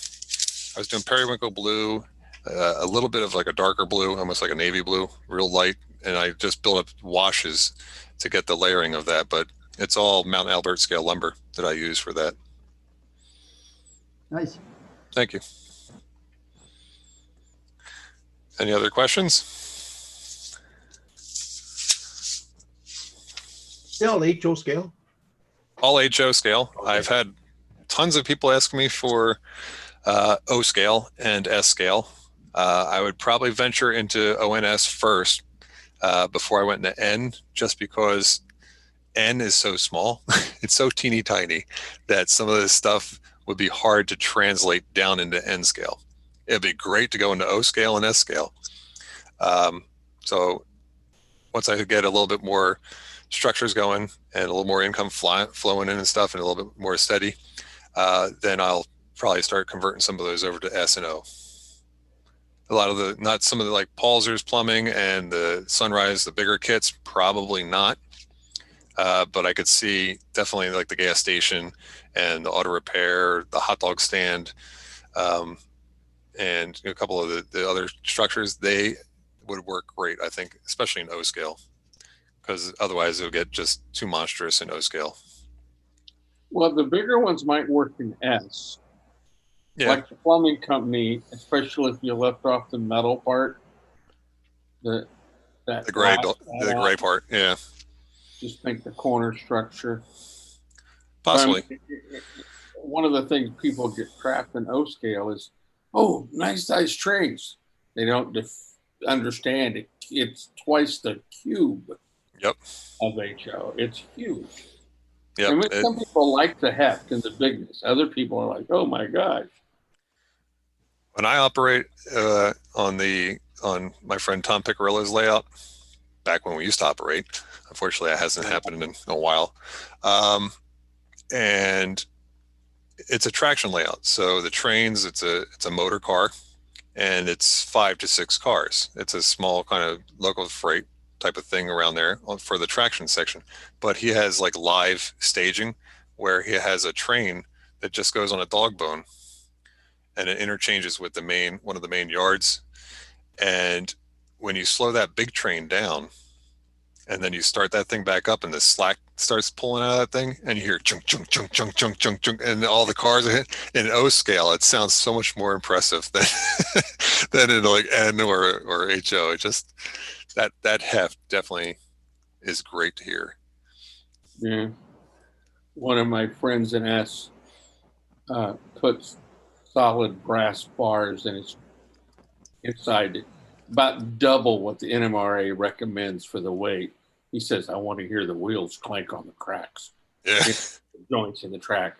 I was doing periwinkle blue, a little bit of like a darker blue, almost like a navy blue, real light. And I just built up washes to get the layering of that. But it's all Mount Albert scale lumber that I use for that. Nice. Thank you. Any other questions? Still HO scale. All HO scale. I've had tons of people ask me for O scale and S scale. I would probably venture into ONS first before I went into N, just because N is so small. It's so teeny tiny that some of this stuff would be hard to translate down into N scale. It'd be great to go into O scale and S scale. So once I get a little bit more structures going and a little more income flowing in and stuff, and a little bit more steady, then I'll probably start converting some of those over to S and O. A lot of not some of the like Paulser's plumbing and the Sunrise, the bigger kits, probably not. But I could see definitely like the gas station and the auto repair, the hot dog stand, and a couple of the other structures, they would work great, I think, especially in O scale, because otherwise it would get just too monstrous in O scale. Well, the bigger ones might work in S. Yeah. Like the plumbing company, especially if you left off the metal part. The gray part, yeah. Just make the corner structure. Possibly. One of the things people get trapped in O scale is, oh, nice size trays. They don't understand it. It's twice the cube. Yep. Of HO. It's huge. Yep. I mean, some people like the heft and the bigness. Other people are like, oh my gosh. When I operate on my friend Tom Piccarilla's layout, back when we used to operate, unfortunately that hasn't happened in a while, and it's a traction layout. So the trains, it's a motor car, and it's 5 to 6 cars. It's a small kind of local freight type of thing around there for the traction section. But he has like live staging where he has a train that just goes on a dog bone, and it interchanges with one of the main yards. And when you slow that big train down and then you start that thing back up and the slack starts pulling out of that thing and you hear chunk, chunk, chunk, chunk, chunk, chunk, chunk, and all the cars are hit in O scale, it sounds so much more impressive than than in like N or HO. It just, that heft definitely is great to hear. Yeah. One of my friends in S puts solid brass bars in his inside it, about double what the NMRA recommends for the weight. He says, I want to hear the wheels clank on the cracks. Yeah. The joints in the track.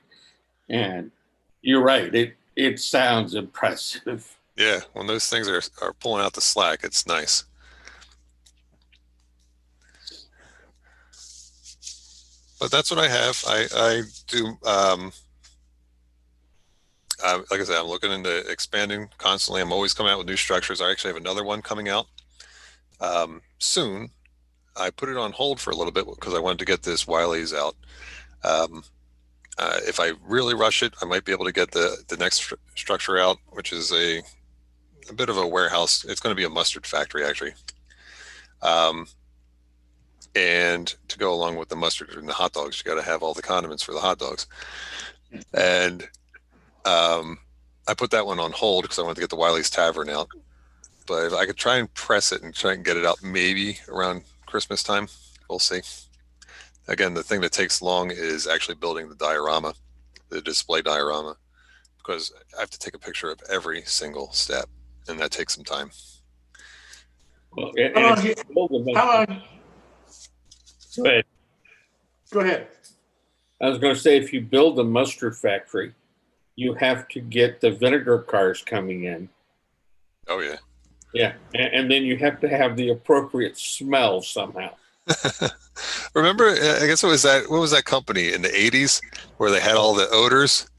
And you're right. It sounds impressive. Yeah. When those things are pulling out the slack, it's nice. But that's what I have. I do, like I said, I'm looking into expanding constantly. I'm always coming out with new structures. I actually have another one coming out soon. I put it on hold for a little bit because I wanted to get this Wiley's out. If I really rush it, I might be able to get the next structure out, which is a bit of a warehouse. It's going to be a mustard factory, actually. And to go along with the mustard and the hot dogs, you got to have all the condiments for the hot dogs. And I put that one on hold because I wanted to get the Wiley's Tavern out. But if I could try and press it and try and get it out maybe around Christmas time, we'll see. Again, the thing that takes long is actually building the diorama, the display diorama, because I have to take a picture of every single step, and that takes some time. Well, How long? Go ahead. Go ahead. I was going to say, if you build a mustard factory, you have to get the vinegar cars coming in. Oh, yeah. Yeah. And then you have to have the appropriate smell somehow. Remember, I guess it was that, what was that company in the 80s where they had all the odors?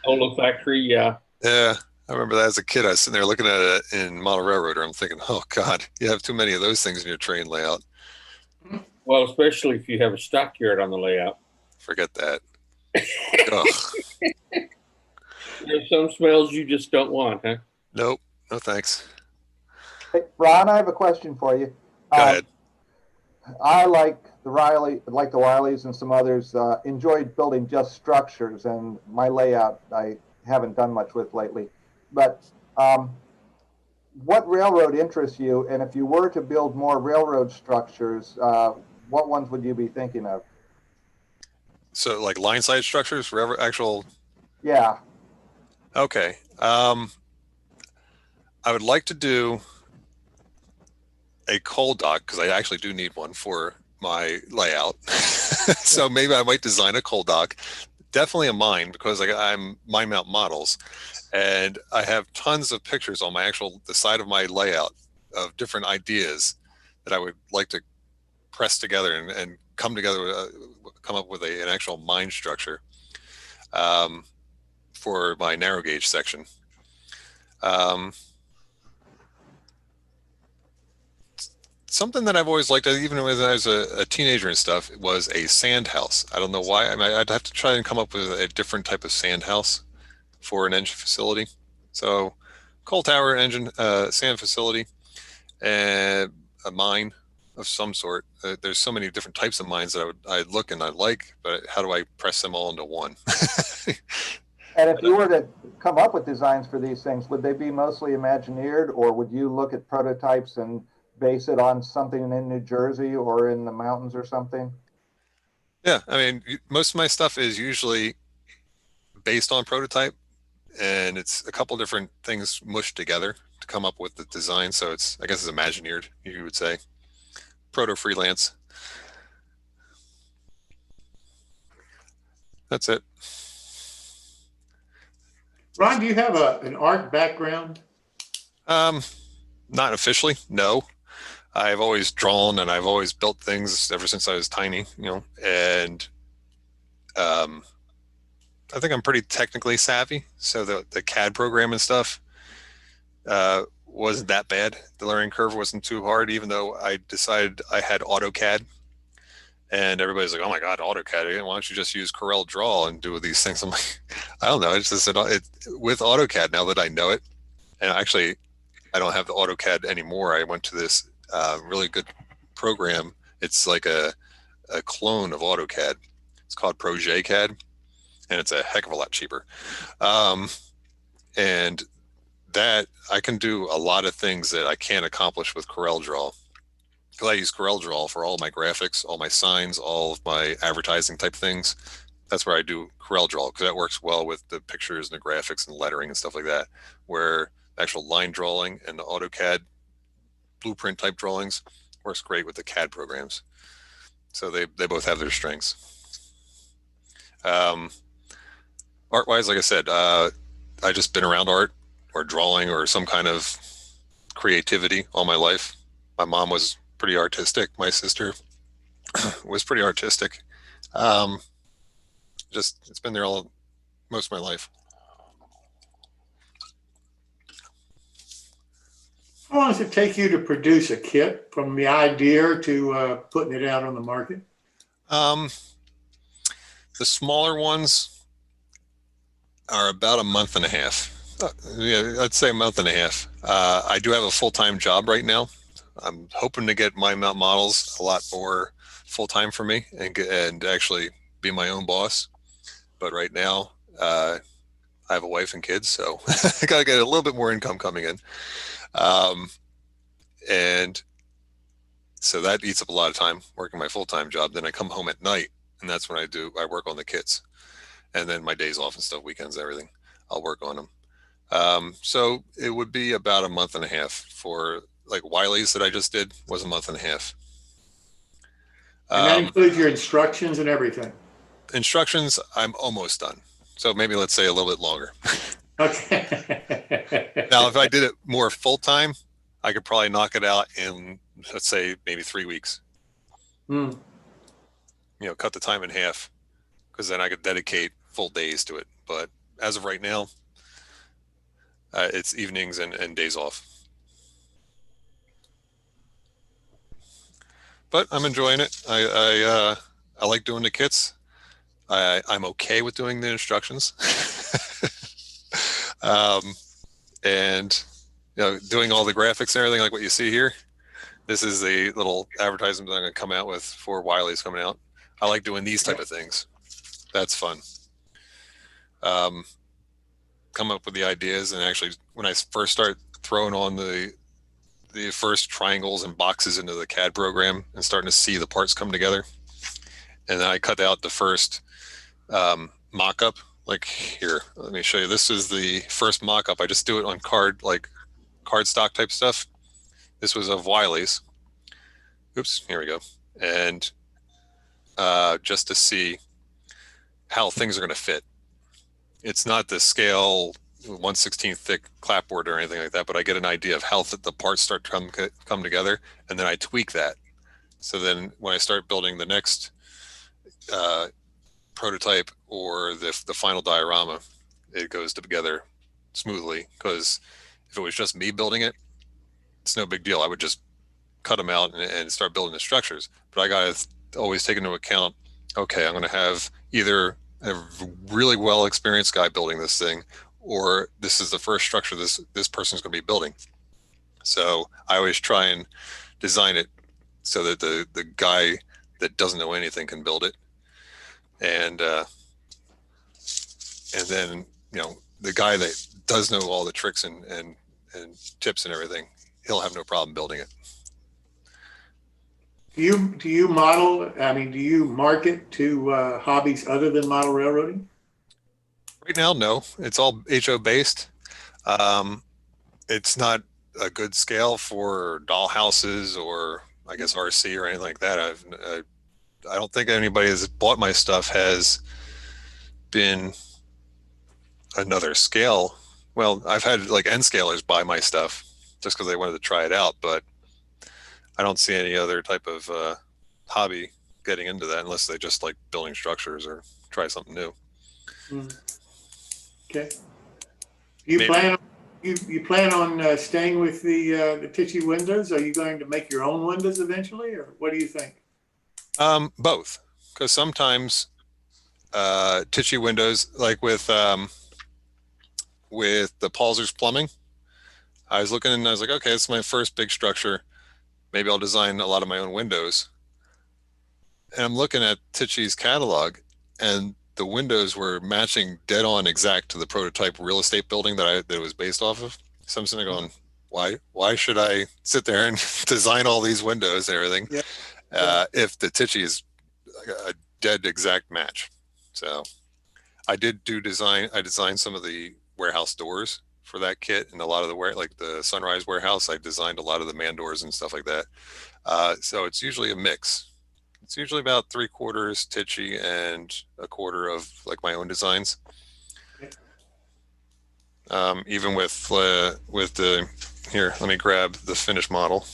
Olfactory, yeah. Yeah, I remember that as a kid. I was sitting there looking at it in Model Railroader. I'm thinking, oh God, you have too many of those things in your train layout. Well, especially if you have a stockyard on the layout. Forget that. Ugh. There's some smells you just don't want, huh? Nope, no thanks. Hey, Ron, I have a question for you. Go ahead. I like the Wileys and some others, enjoyed building just structures, and my layout I haven't done much with lately. But what railroad interests you? And if you were to build more railroad structures, what ones would you be thinking of? So like line side structures, actual. Yeah. Okay. I would like to do a coal dock because I actually do need one for my layout. So maybe I might design a coal dock. Definitely a mine because I'm mine mount models, and I have tons of pictures on the side of my layout of different ideas that I would like to press together and come together, come up with an actual mine structure for my narrow gauge section. Something that I've always liked, even when I was a teenager and stuff, was a sand house. I don't know why. I mean, I'd have to try and come up with a different type of sand house for an engine facility. So, coal tower engine, sand facility, and a mine of some sort. There's so many different types of mines that I'd look and I like, but how do I press them all into one? And if you were to come up with designs for these things, would they be mostly Imagineered, or would you look at prototypes and base it on something in New Jersey or in the mountains or something? Yeah, I mean, most of my stuff is usually based on prototype, and it's a couple different things mushed together to come up with the design. So I guess it's Imagineered, you would say. Proto freelance. That's it. Ron, do you have an art background? Not officially, no. I've always drawn and I've always built things ever since I was tiny, and I think I'm pretty technically savvy. So the CAD program and stuff wasn't that bad. The learning curve wasn't too hard, even though I decided I had AutoCAD. And everybody's like, oh my God, AutoCAD. Why don't you just use Corel Draw and do these things? I'm like, I don't know. It's just with AutoCAD, now that I know it, and actually I don't have the AutoCAD anymore. I went to this really good program. It's like a clone of AutoCAD. It's called ProJCAD, and it's a heck of a lot cheaper. And that I can do a lot of things that I can't accomplish with Corel Draw. Because I use Corel Draw for all my graphics, all my signs, all of my advertising type things. That's where I do Corel Draw, because that works well with the pictures and the graphics and lettering and stuff like that. Where actual line drawing and the AutoCAD blueprint type drawings works great with the CAD programs. So they both have their strengths. Art-wise, like I said, I just been around art or drawing or some kind of creativity all my life. My mom was pretty artistic. My sister was pretty artistic. It's been there most of my life. How long does it take you to produce a kit from the idea to putting it out on the market? The smaller ones are about a month and a half. Yeah, I'd say a month and a half. I do have a full-time job right now. I'm hoping to get my mount models a lot more full-time for me and actually be my own boss. But right now, I have a wife and kids, so I got to get a little bit more income coming in. And so that eats up a lot of time working my full-time job. Then I come home at night, and that's when I work on the kits. And then my days off and stuff, weekends, everything, I'll work on them. So it would be about a month and a half for like Wiley's that I just did was a month and a half. And that includes your instructions and everything. Instructions, I'm almost done. So maybe let's say a little bit longer. Okay. Now, if I did it more full-time, I could probably knock it out in, let's say, maybe 3 weeks. Hmm. You know, cut the time in half, because then I could dedicate full days to it. But as of right now, it's evenings and days off. But I'm enjoying it. I like doing the kits. I'm okay with doing the instructions. And you know, doing all the graphics and everything like what you see here. This is the little advertisement that I'm going to come out with for Wiley's coming out. I like doing these type of things. That's fun. Come up with the ideas, and actually, when I first start throwing on the first triangles and boxes into the CAD program and starting to see the parts come together, and then I cut out the first mock-up. Like here, let me show you. This is the first mock-up. I just do it on cardstock type stuff. This was of Wiley's. Oops, here we go. And just to see how things are going to fit. It's not the scale 1/16 thick clapboard or anything like that, but I get an idea of how the parts start to come together, and then I tweak that. So then when I start building the next prototype or the final diorama, it goes together smoothly. Because if it was just me building it, it's no big deal. I would just cut them out and start building the structures. But I got to always take into account, okay, I'm going to have either a really well experienced guy building this thing, or this is the first structure this person's going to be building. So I always try and design it so that the guy that doesn't know anything can build it. And then, you know, the guy that does know all the tricks and tips and everything, he'll have no problem building it. Do you model, I mean, do you market to hobbies other than model railroading? Right now, no. It's all HO based. It's not a good scale for doll houses or I guess RC or anything like that. I don't think anybody that's bought my stuff has been another scale. Well, I've had like N scalers buy my stuff just because they wanted to try it out, but I don't see any other type of hobby getting into that unless they just like building structures or try something new. Okay. You plan on staying with the Tichy windows? Are you going to make your own windows eventually, or what do you think? Both, because sometimes Tichy windows, like with the Paulser's Plumbing, I was looking and I was like, okay, it's my first big structure. Maybe I'll design a lot of my own windows. And I'm looking at Tichy's catalog, and the windows were matching dead on exact to the prototype real estate building that it was based off of. So I'm sitting there going, why should I sit there and design all these windows and everything if the Tichy is a dead exact match? So I did design. I designed some of the warehouse doors for that kit, and a lot of like the Sunrise warehouse, I designed a lot of the man doors and stuff like that. So it's usually a mix. It's usually about 3/4 Tichy and 1/4 of like my own designs. Even with the, here, let me grab the finished model.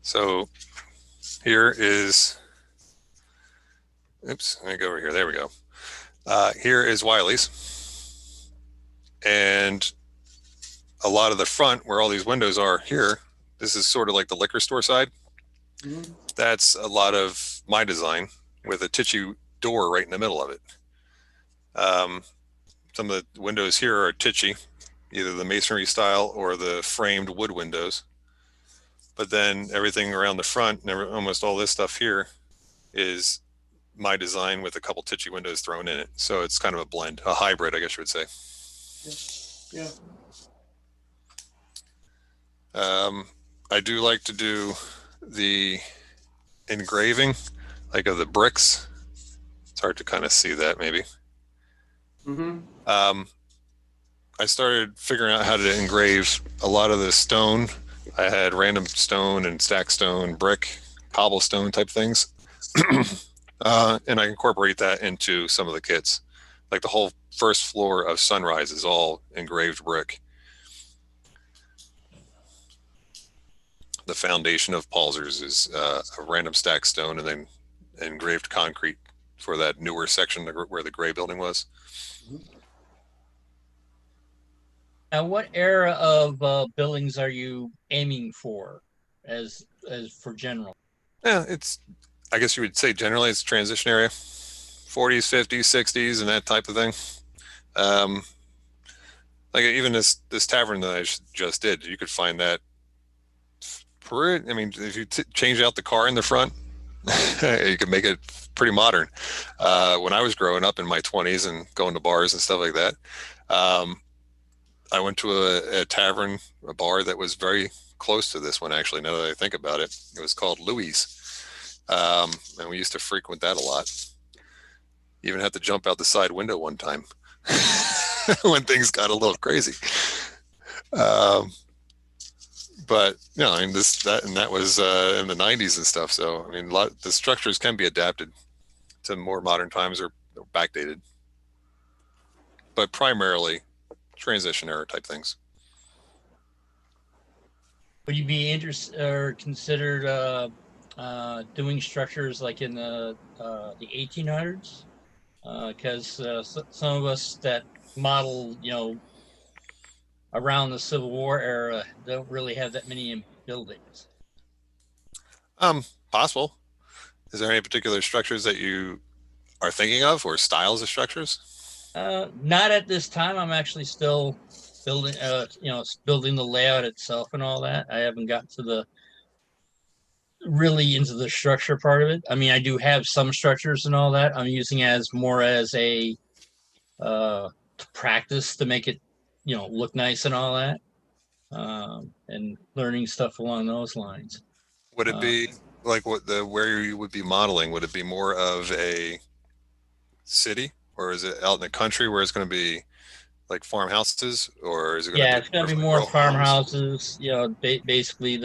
So here is, oops, let me go over here. There we go. Here is Wiley's. And a lot of the front where all these windows are here, this is sort of like the liquor store side. Mm-hmm. That's a lot of my design with a Tichy door right in the middle of it. Some of the windows here are Tichy, either the masonry style or the framed wood windows. But then everything around the front, and almost all this stuff here is my design with a couple Tichy windows thrown in it. So it's kind of a blend, a hybrid, I guess you would say. Yeah. I do like to do the engraving, like of the bricks. It's hard to kind of see that maybe. Mm-hmm. I started figuring out how to engrave a lot of the stone. I had random stone and stack stone, brick, cobblestone type things. And I incorporate that into some of the kits. Like the whole first floor of Sunrise is all engraved brick. the foundation of Palzer's is a random stack stone and then engraved concrete for that newer section where the gray building was. Now, what era of buildings are you aiming for as for general? Yeah, I guess you would say generally it's transition area, 40s, 50s, 60s, and that type of thing. Like even this tavern that I just did, you could find that. I mean, if you change out the car in the front, you could make it pretty modern. When I was growing up in my 20s and going to bars and stuff like that, I went to a tavern, a bar that was very close to this one, actually, now that I think about it. It was called Louis. And we used to frequent that a lot. Even had to jump out the side window one time when things got a little crazy. But you know, I mean, that was in the 90s and stuff. So I mean, the structures can be adapted to more modern times or backdated, but primarily transition era type things. Would you be interested or considered doing structures like in the 1800s? Because some of us that model, you know, around the Civil War era don't really have that many buildings. Possible. Is there any particular structures that you are thinking of, or styles of structures? Not at this time. I'm actually still building, building the layout itself and all that. I haven't gotten to the really into the structure part of it. I mean, I do have some structures and all that. I'm using as more as a practice to make it, you know, look nice and all that, and learning stuff along those lines. Would it be like where you would be modeling? Would it be more of a city, or is it out in the country where it's going to be like farmhouses, or is it going to be? Yeah, it's going to be more farmhouses. You know, basically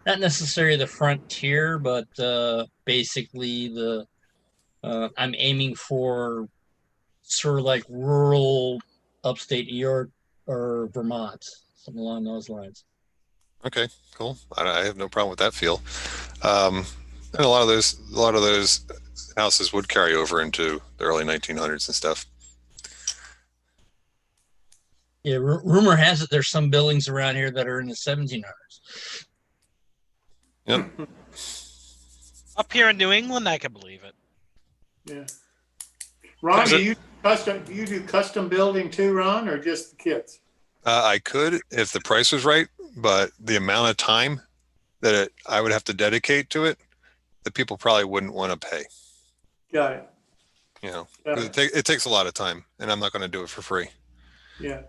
not necessarily the frontier, but basically I'm aiming for sort of like rural upstate New York or Vermont, something along those lines. Okay, cool. I have no problem with that feel. And a lot of those houses would carry over into the early 1900s and stuff. Yeah, rumor has it there's some buildings around here that are in the 1700s. Yep. Up here in New England, I can believe it. Yeah. Ron, do you do custom building too, Ron, or just the kits? I could if the price was right, but the amount of time that I would have to dedicate to it, the people probably wouldn't want to pay. Got it. You know, it takes a lot of time, and I'm not going to do it for free. Yeah.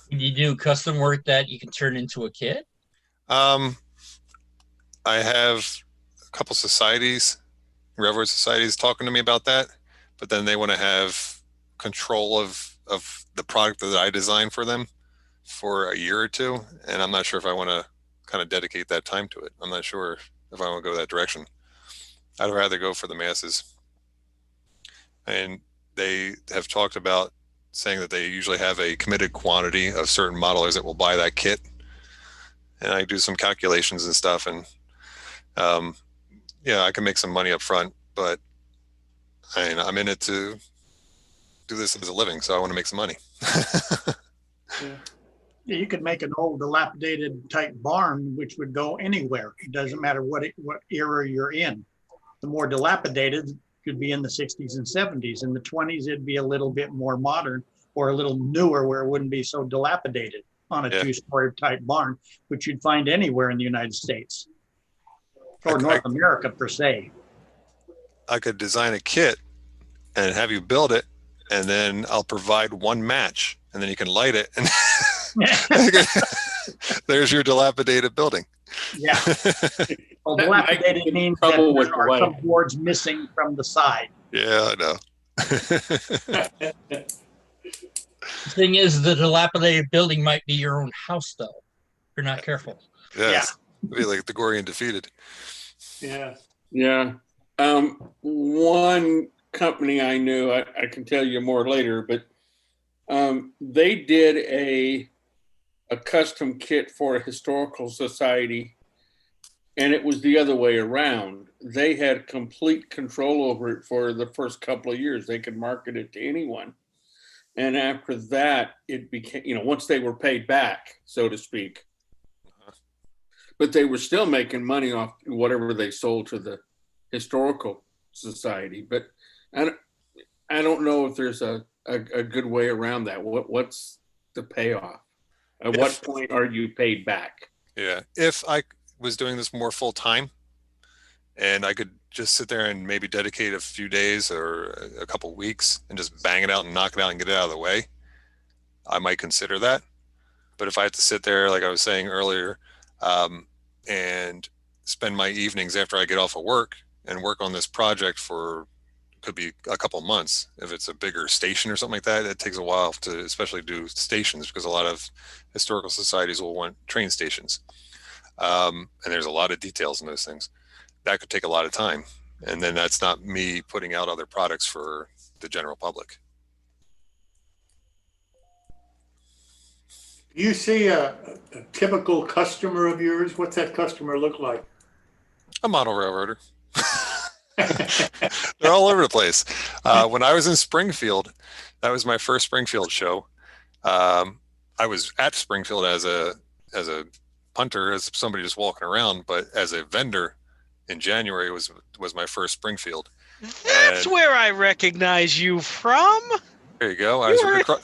You do custom work that you can turn into a kit? I have a couple societies, railroad societies, talking to me about that, but then they want to have control of the product that I design for them for a year or two, and I'm not sure if I want to kind of dedicate that time to it. I'm not sure if I want to go that direction. I'd rather go for the masses. And they have talked about saying that they usually have a committed quantity of certain modelers that will buy that kit. And I do some calculations and stuff, and yeah, I can make some money up front, but I'm in it to do this as a living, so I want to make some money. Yeah. Yeah, you could make an old dilapidated type barn, which would go anywhere. It doesn't matter what era you're in. The more dilapidated could be in the 60s and 70s. In the 20s, it'd be a little bit more modern or a little newer where it wouldn't be so dilapidated on a two-story type barn, which you'd find anywhere in the United States or North America per se. I could design a kit and have you build it, and then I'll provide one match, and then you can light it, and there's your dilapidated building. Yeah. Well, dilapidated means that there are some boards missing from the side. Yeah, I know. The thing is, the dilapidated building might be your own house, though, if you're not careful. Yes. It'd be like the Gory and Defeated. Yeah. Yeah. One company I knew, I can tell you more later, but they did a a custom kit for a historical society, and it was the other way around. They had complete control over it for the first couple of years. They could market it to anyone. And after that, it became, once they were paid back, so to speak. But they were still making money off whatever they sold to the historical society. But I don't know if there's a good way around that. What's the payoff? At what point are you paid back? Yeah. If I was doing this more full time and I could just sit there and maybe dedicate a few days or a couple weeks and just bang it out and knock it out and get it out of the way, I might consider that. But if I have to sit there, like I was saying earlier, and spend my evenings after I get off of work and work on this project for, could be a couple months. If it's a bigger station or something like that, it takes a while to especially do stations, because a lot of historical societies will want train stations. And there's a lot of details in those things. That could take a lot of time. And then that's not me putting out other products for the general public. You see a typical customer of yours? What's that customer look like? A model railroader. They're all over the place. When I was in Springfield, that was my first Springfield show. I was at Springfield as a punter, as somebody just walking around, but as a vendor in January was my first Springfield. That's where I recognize you from. There you go.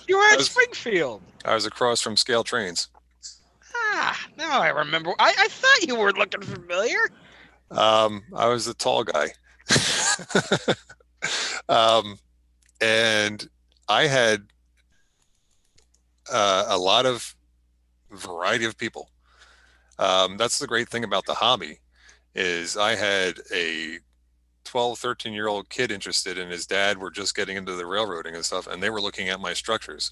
You were at Springfield. I was across from Scale Trains. Now I remember. I thought you were looking familiar. I was the tall guy. And I had a lot of variety of people. That's the great thing about the hobby, is I had a 12, 13-year-old kid interested, and his dad were just getting into the railroading and stuff, and they were looking at my structures.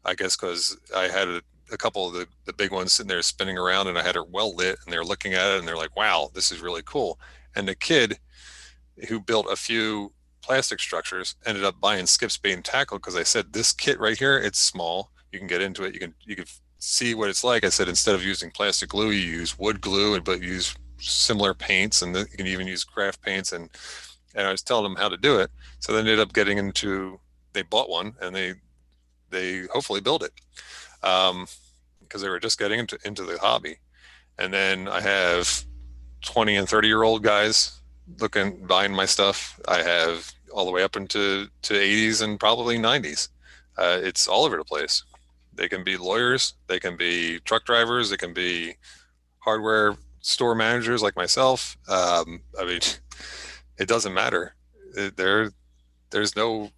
I guess because I had a couple of the big ones sitting there spinning around, and I had it well lit, and they're looking at it and they're like, wow, this is really cool. And the kid who built a few plastic structures ended up buying skip, spade, and tackle, because I said, this kit right here, it's small. You can get into it. You can see what it's like. I said, instead of using plastic glue, you use wood glue, but you use similar paints, and you can even use craft paints. And I was telling them how to do it. So they ended up getting into, they bought one, and they hopefully built it, because they were just getting into the hobby. And then I have 20 and 30-year-old guys buying my stuff. I have all the way up into 80s and probably 90s. It's all over the place. They can be lawyers, they can be truck drivers, they can be hardware store managers like myself. I mean, it doesn't matter. There's no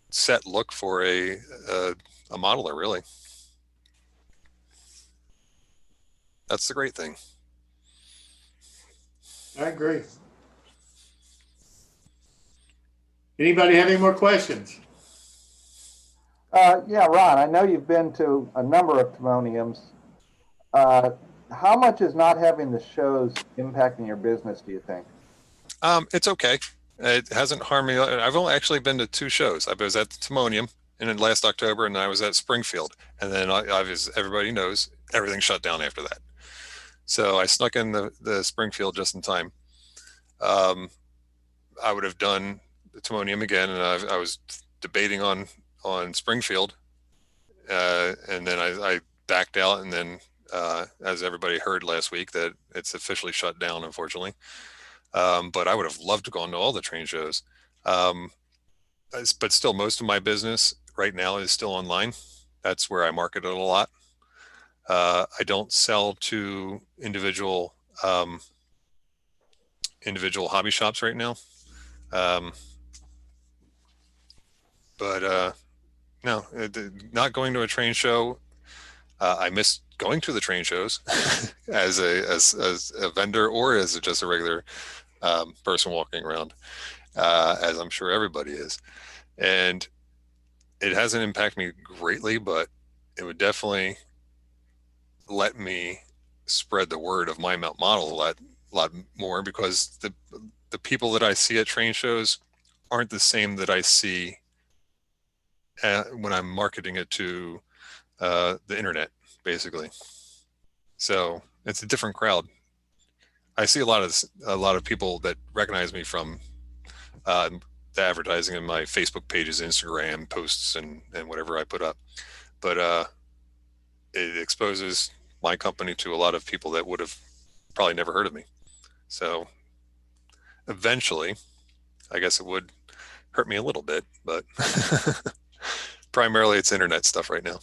set look for a modeler, really. That's the great thing. I agree. Anybody have any more questions? Yeah, Ron, I know you've been to a number of timoniums. How much is not having the shows impacting your business, do you think? It's okay. It hasn't harmed me. I've only actually been to 2 shows. I was at the Timonium in last October, and I was at Springfield. And then as everybody knows, everything shut down after that. So I snuck in the Springfield just in time. I would have done the Timonium again, and I was debating on Springfield, and then I backed out, and then as everybody heard last week, that it's officially shut down, unfortunately. But I would have loved to go on to all the train shows. But still, most of my business right now is still online. That's where I market it a lot. I don't sell to individual hobby shops right now. No, not going to a train show. I miss going to the train shows as a vendor, or as just a regular person walking around, as I'm sure everybody is. And it hasn't impacted me greatly, but it would definitely let me spread the word of my model a lot more, because the people that I see at train shows aren't the same that I see when I'm marketing it to the internet, basically. So it's a different crowd. I see a lot of people that recognize me from the advertising in my Facebook pages, Instagram posts, and whatever I put up. But it exposes my company to a lot of people that would have probably never heard of me. So eventually, I guess it would hurt me a little bit, but primarily it's internet stuff right now.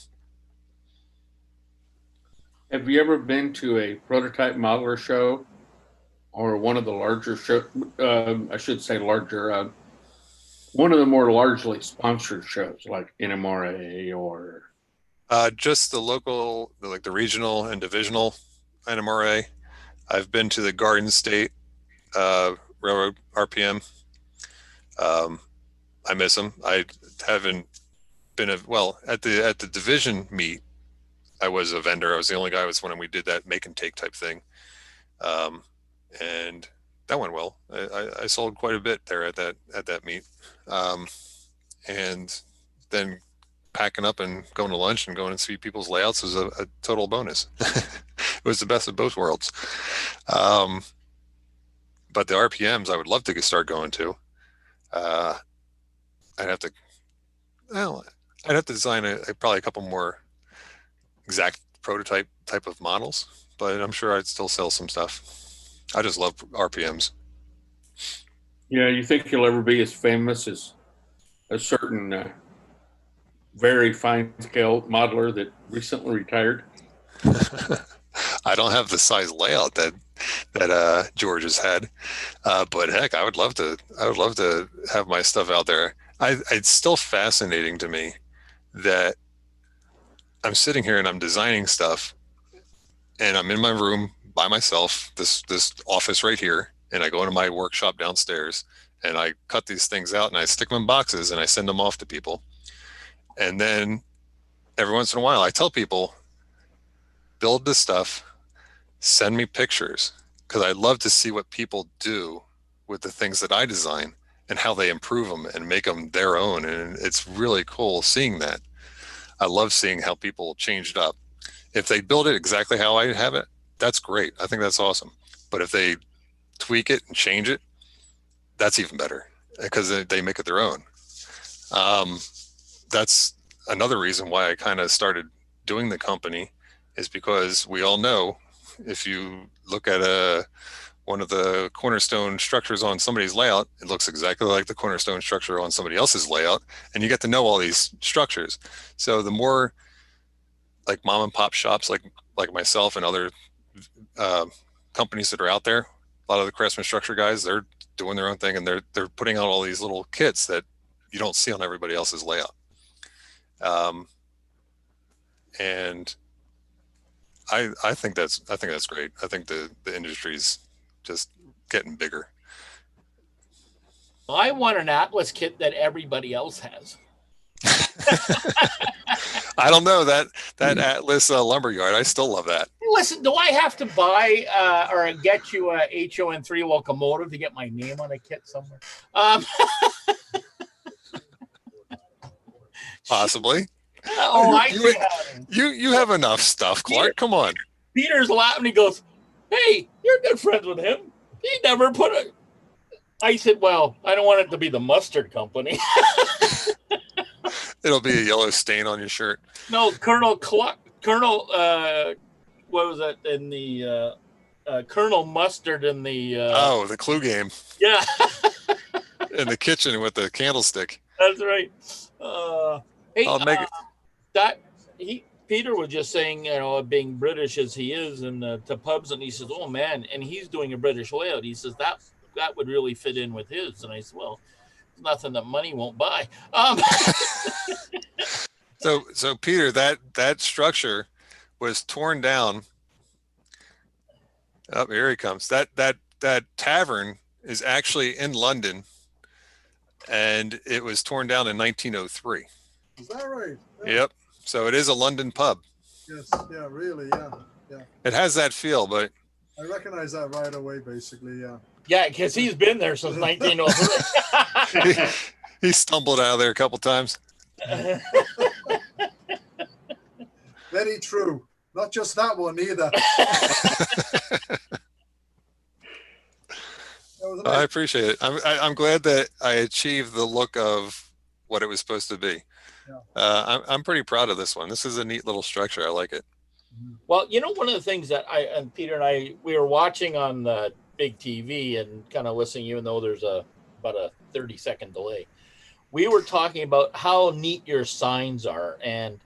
Have you ever been to a prototype modeler show or one of the larger show? I should say larger. One of the more largely sponsored shows like NMRA or just the local, like the regional and divisional NMRA. I've been to the Garden State Railroad RPM. I miss them. I haven't been at the division meet. I was a vendor. I was the only guy. It was when we did that make and take type thing, and that went well. I sold quite a bit there at that meet, and then packing up and going to lunch and going and see people's layouts was a total bonus. It was the best of both worlds. But the RPMs, I would love to start going to. I'd have to design probably a couple more exact prototype type of models, but I'm sure I'd still sell some stuff. I just love RPMs. Yeah, you think you'll ever be as famous as a certain very fine scale modeler that recently retired? I don't have the size layout that George has had, but heck, I would love to have my stuff out there. It's still fascinating to me that I'm sitting here and I'm designing stuff, and I'm in my room by myself, this office right here, and I go into my workshop downstairs, and I cut these things out and I stick them in boxes and I send them off to people. And then every once in a while, I tell people, build this stuff, send me pictures, because I love to see what people do with the things that I design and how they improve them and make them their own. And it's really cool seeing that. I love seeing how people change it up. If they build it exactly how I have it, that's great. I think that's awesome. But if they tweak it and change it, that's even better, because they make it their own. That's another reason why I kind of started doing the company, is because we all know if you look at one of the cornerstone structures on somebody's layout, it looks exactly like the cornerstone structure on somebody else's layout, and you get to know all these structures. So the more like mom and pop shops like myself and other companies that are out there, a lot of the craftsman structure guys, they're doing their own thing, and they're putting out all these little kits that you don't see on everybody else's layout. And I think that's great. I think the industry's just getting bigger. I want an Atlas kit that everybody else has. I don't know that Atlas lumberyard. I still love that. Listen, do I have to buy or get you a HON3 locomotive to get my name on a kit somewhere? Possibly. Oh, you have enough stuff, Clark. Come on. Peter's laughing. He goes, "Hey, you're good friends with him. He never put a." I said, "Well, I don't want it to be the mustard company." It'll be a yellow stain on your shirt. No, Colonel, what was that in the Colonel Mustard in the? The Clue game. Yeah. In the kitchen with the candlestick. That's right. Hey, I'll make it. Peter was just saying, being British as he is, and to pubs, and he says, "Oh man," and he's doing a British layout. He says that would really fit in with his, and I said, "Well, nothing that money won't buy." So Peter, that structure was torn down. Oh, here he comes. That tavern is actually in London, and it was torn down in 1903. Is that right? Yeah. Yep. So it is a London pub. Yes. Yeah. Really. Yeah. Yeah. It has that feel, but I recognize that right away. Basically. Yeah. Yeah, because he's been there since 1903. he stumbled out of there a couple times. Very true. Not just that one either. I appreciate it. I'm glad that I achieved the look of what it was supposed to be. I'm pretty proud of this one. This is a neat little structure. I like it. Well, you know, one of the things that Peter and I, we were watching on the big TV and kind of listening, even though there's about a 30-second delay, we were talking about how neat your signs are and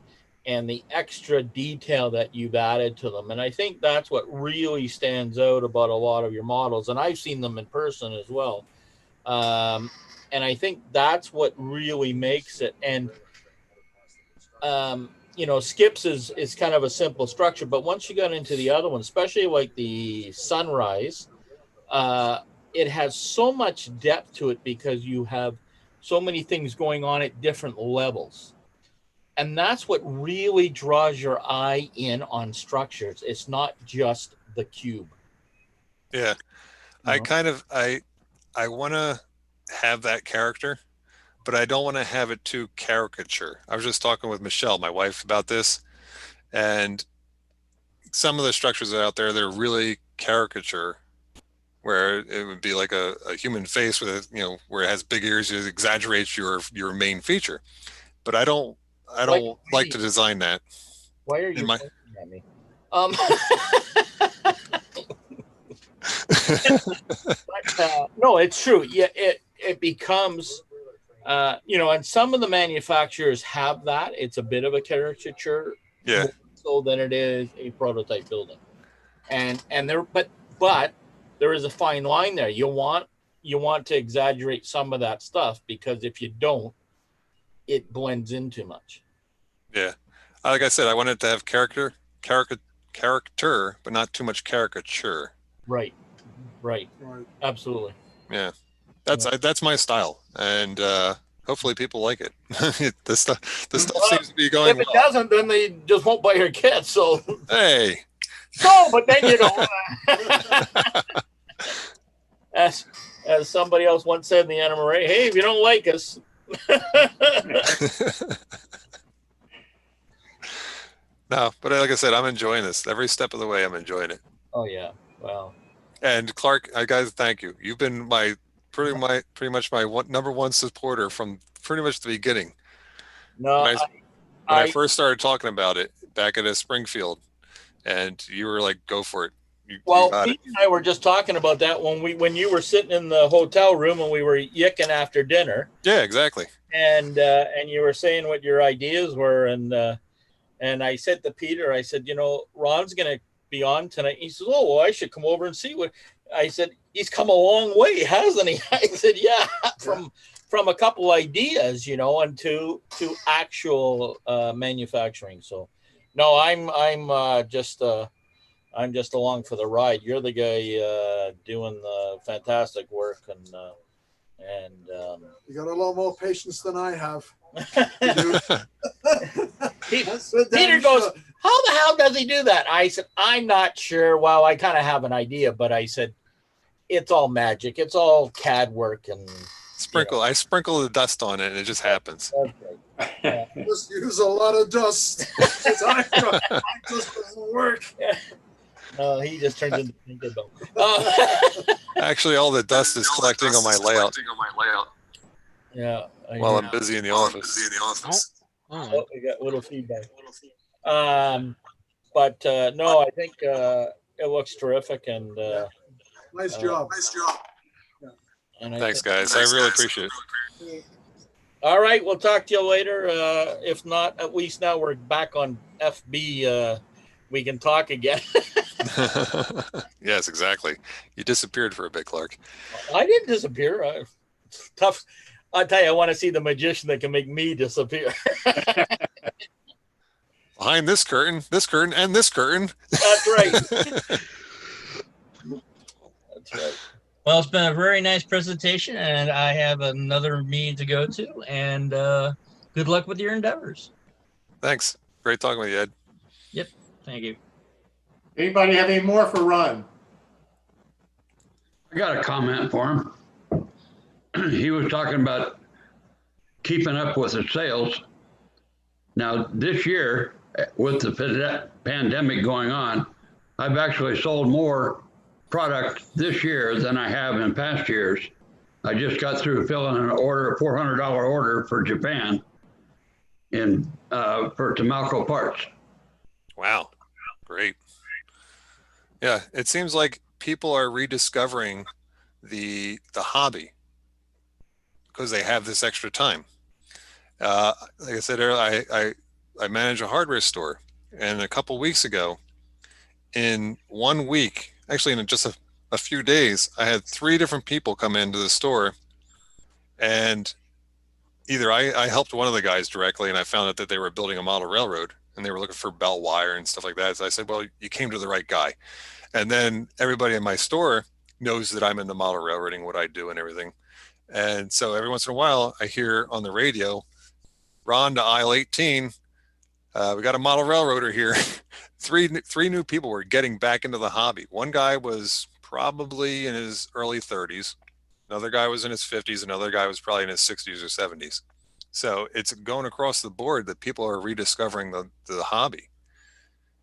the extra detail that you've added to them. And I think that's what really stands out about a lot of your models. And I've seen them in person as well. And I think that's what really makes it. And, you know, Skips is kind of a simple structure, but once you got into the other one, especially like the Sunrise, it has so much depth to it because you have so many things going on at different levels. And that's what really draws your eye in on structures. It's not just the cube. Yeah. I want to have that character, but I don't want to have it too caricature. I was just talking with Michelle, my wife, about this, and some of the structures that are out there, they're really caricature, where it would be like a human face with a, you know, where it has big ears, it exaggerates your main feature. But I don't like to design that. Why are you looking at me? But, no, it's true. Yeah, it becomes, you know, and some of the manufacturers have that. It's a bit of a caricature, yeah. So than it is a prototype building, and there, but there is a fine line there. You want to exaggerate some of that stuff because if you don't, it blends in too much. Yeah, like I said, I wanted to have character, but not too much caricature. Right. Absolutely. Yeah, that's my style, and hopefully people like it. The stuff seems to be going. If it doesn't, then they just won't buy your kit. So hey. No, but then you know, as somebody else once said in the NMRA, hey, if you don't like us. No, but like I said, I'm enjoying this every step of the way. I'm enjoying it. Oh yeah, wow. And Clark, guys, thank you. You've been pretty much my number one supporter from pretty much the beginning. No, when I first started talking about it back at Springfield, and you were like, "Go for it." Well, Pete and I were just talking about that when you were sitting in the hotel room and we were yicking after dinner. Yeah, exactly. And you were saying what your ideas were, and I said to Peter, I said, you know, Ron's going to be on tonight. He says, oh, well, I should come over and see what. I said, he's come a long way, hasn't he? I said, yeah, from a couple ideas, you know, and to actual manufacturing. So, no, I'm just along for the ride. You're the guy doing the fantastic work, and you got a lot more patience than I have. Peter goes, how the hell does he do that? I said, I'm not sure. Well, I kind of have an idea, but I said, it's all magic. It's all CAD work and sprinkle. You know. I sprinkle the dust on it, and it just happens. Okay. Just use a lot of dust. I just doesn't work. He just turns into Tinkerbell. Actually, all the dust is collecting on my layout. Yeah. While I'm busy in the office. Oh, we got a little feedback. But no, I think it looks terrific, and nice job. Yeah. And thanks, guys. I really appreciate it. All right, we'll talk to you later. If not, at least now we're back on FB. We can talk again. Yes, exactly. You disappeared for a bit, Clark. I didn't disappear. It's tough. I'll tell you, I want to see the magician that can make me disappear. Behind this curtain, and this curtain. That's right. That's right. Well, it's been a very nice presentation, and I have another meeting to go to, and good luck with your endeavors. Thanks. Great talking with you, Ed. Yep. Thank you. Anybody have any more for Ron? I got a comment for him. He was talking about keeping up with the sales. Now, this year, with the pandemic going on, I've actually sold more product this year than I have in past years. I just got through filling an order, a $400 order for Japan for Tamalco parts. Wow. Great. Yeah. It seems like people are rediscovering the hobby because they have this extra time. Like I said earlier, I manage a hardware store, and a couple weeks ago, in 1 week, actually in just a few days, I had 3 different people come into the store, and either I helped one of the guys directly, and I found out that they were building a model railroad and they were looking for bell wire and stuff like that. So I said, well, you came to the right guy. And then everybody in my store knows that I'm in the model railroading, what I do and everything. And so every once in a while I hear on the radio, Ron to aisle 18, we got a model railroader here. Three new people were getting back into the hobby. One guy was probably in his early 30s. Another guy was in his 50s. Another guy was probably in his 60s or 70s. So it's going across the board that people are rediscovering the hobby.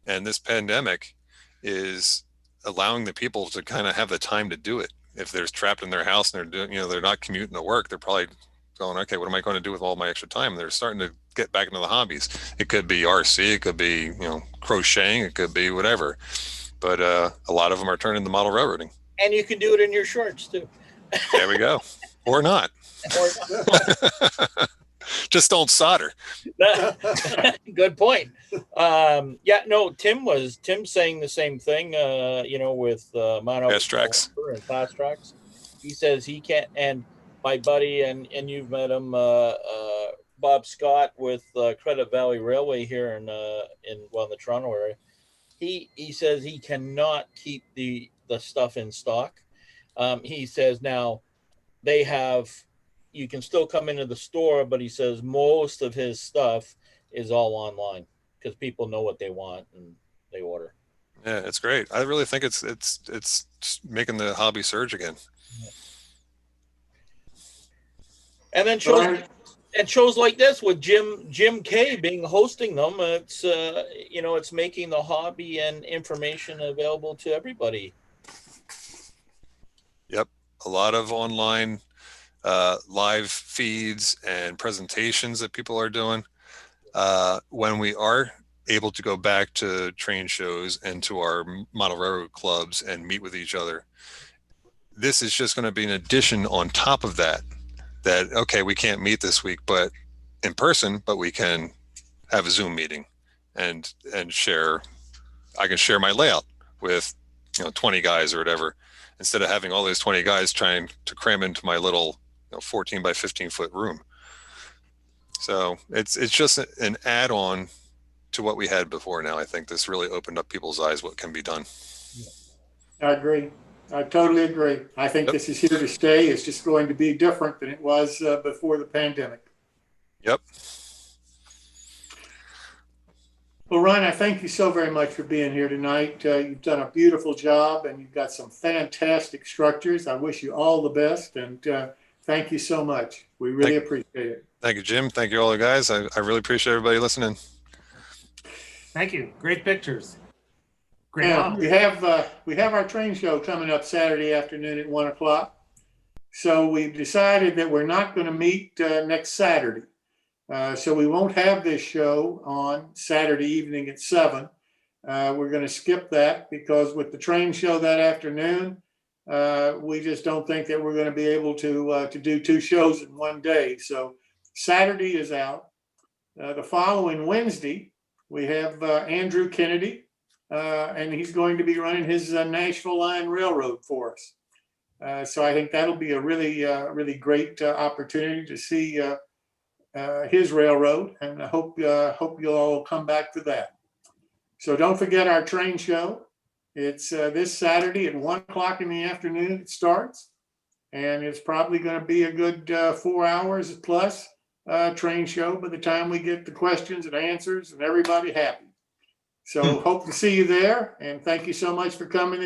And this pandemic is allowing the people to kind of have the time to do it. If they're trapped in their house and they're doing, they're not commuting to work, they're probably going, okay, what am I going to do with all my extra time? And they're starting to get back into the hobbies. It could be RC, it could be, crocheting, it could be whatever. But a lot of them are turning to model railroading. And you can do it in your shorts too. There we go. Or not. Just don't solder. Good point. Tim's saying the same thing, with Mount Fast Tracks and Fast Tracks. He says he can't, and my buddy, and you've met him, Bob Scott with Credit Valley Railway here in the Toronto area. He says he cannot keep the stuff in stock. He says now you can still come into the store, but he says most of his stuff is all online because people know what they want and they order. Yeah, it's great. I really think it's making the hobby surge again. Yeah. And then shows like this with Jim K hosting them, it's making the hobby and information available to everybody. Yep, a lot of online live feeds and presentations that people are doing. When we are able to go back to train shows and to our model railroad clubs and meet with each other, this is just going to be an addition on top of that, okay, we can't meet this week but in person, but we can have a Zoom meeting and share. I can share my layout with 20 guys or whatever, instead of having all those 20 guys trying to cram into my little 14 by 15 foot room. So it's just an add-on to what we had before. Now I think this really opened up people's eyes what can be done. I agree. I totally agree. I think this is here to stay. It's just going to be different than it was before the pandemic. Yep. Well, Ron, I thank you so very much for being here tonight. You've done a beautiful job and you've got some fantastic structures. I wish you all the best, and thank you so much. We really appreciate it. Thank you, Jim. Thank you all the guys. I really appreciate everybody listening. Thank you. Great pictures. Great. Yeah, we have our train show coming up Saturday afternoon at 1 o'clock. So we've decided that we're not going to meet next Saturday. So we won't have this show on Saturday evening at 7. We're going to skip that because with the train show that afternoon, we just don't think that we're going to be able to do 2 shows in one day. So Saturday is out. The following Wednesday, we have Andrew Kennedy, and he's going to be running his Nashville Line Railroad for us. So I think that'll be a really great opportunity to see his railroad, and I hope you'll all come back to that. So don't forget our train show. It's this Saturday at 1 o'clock in the afternoon it starts, and it's probably going to be a good 4 hours plus train show by the time we get the questions and answers and everybody happy. So hope to see you there, and thank you so much for coming.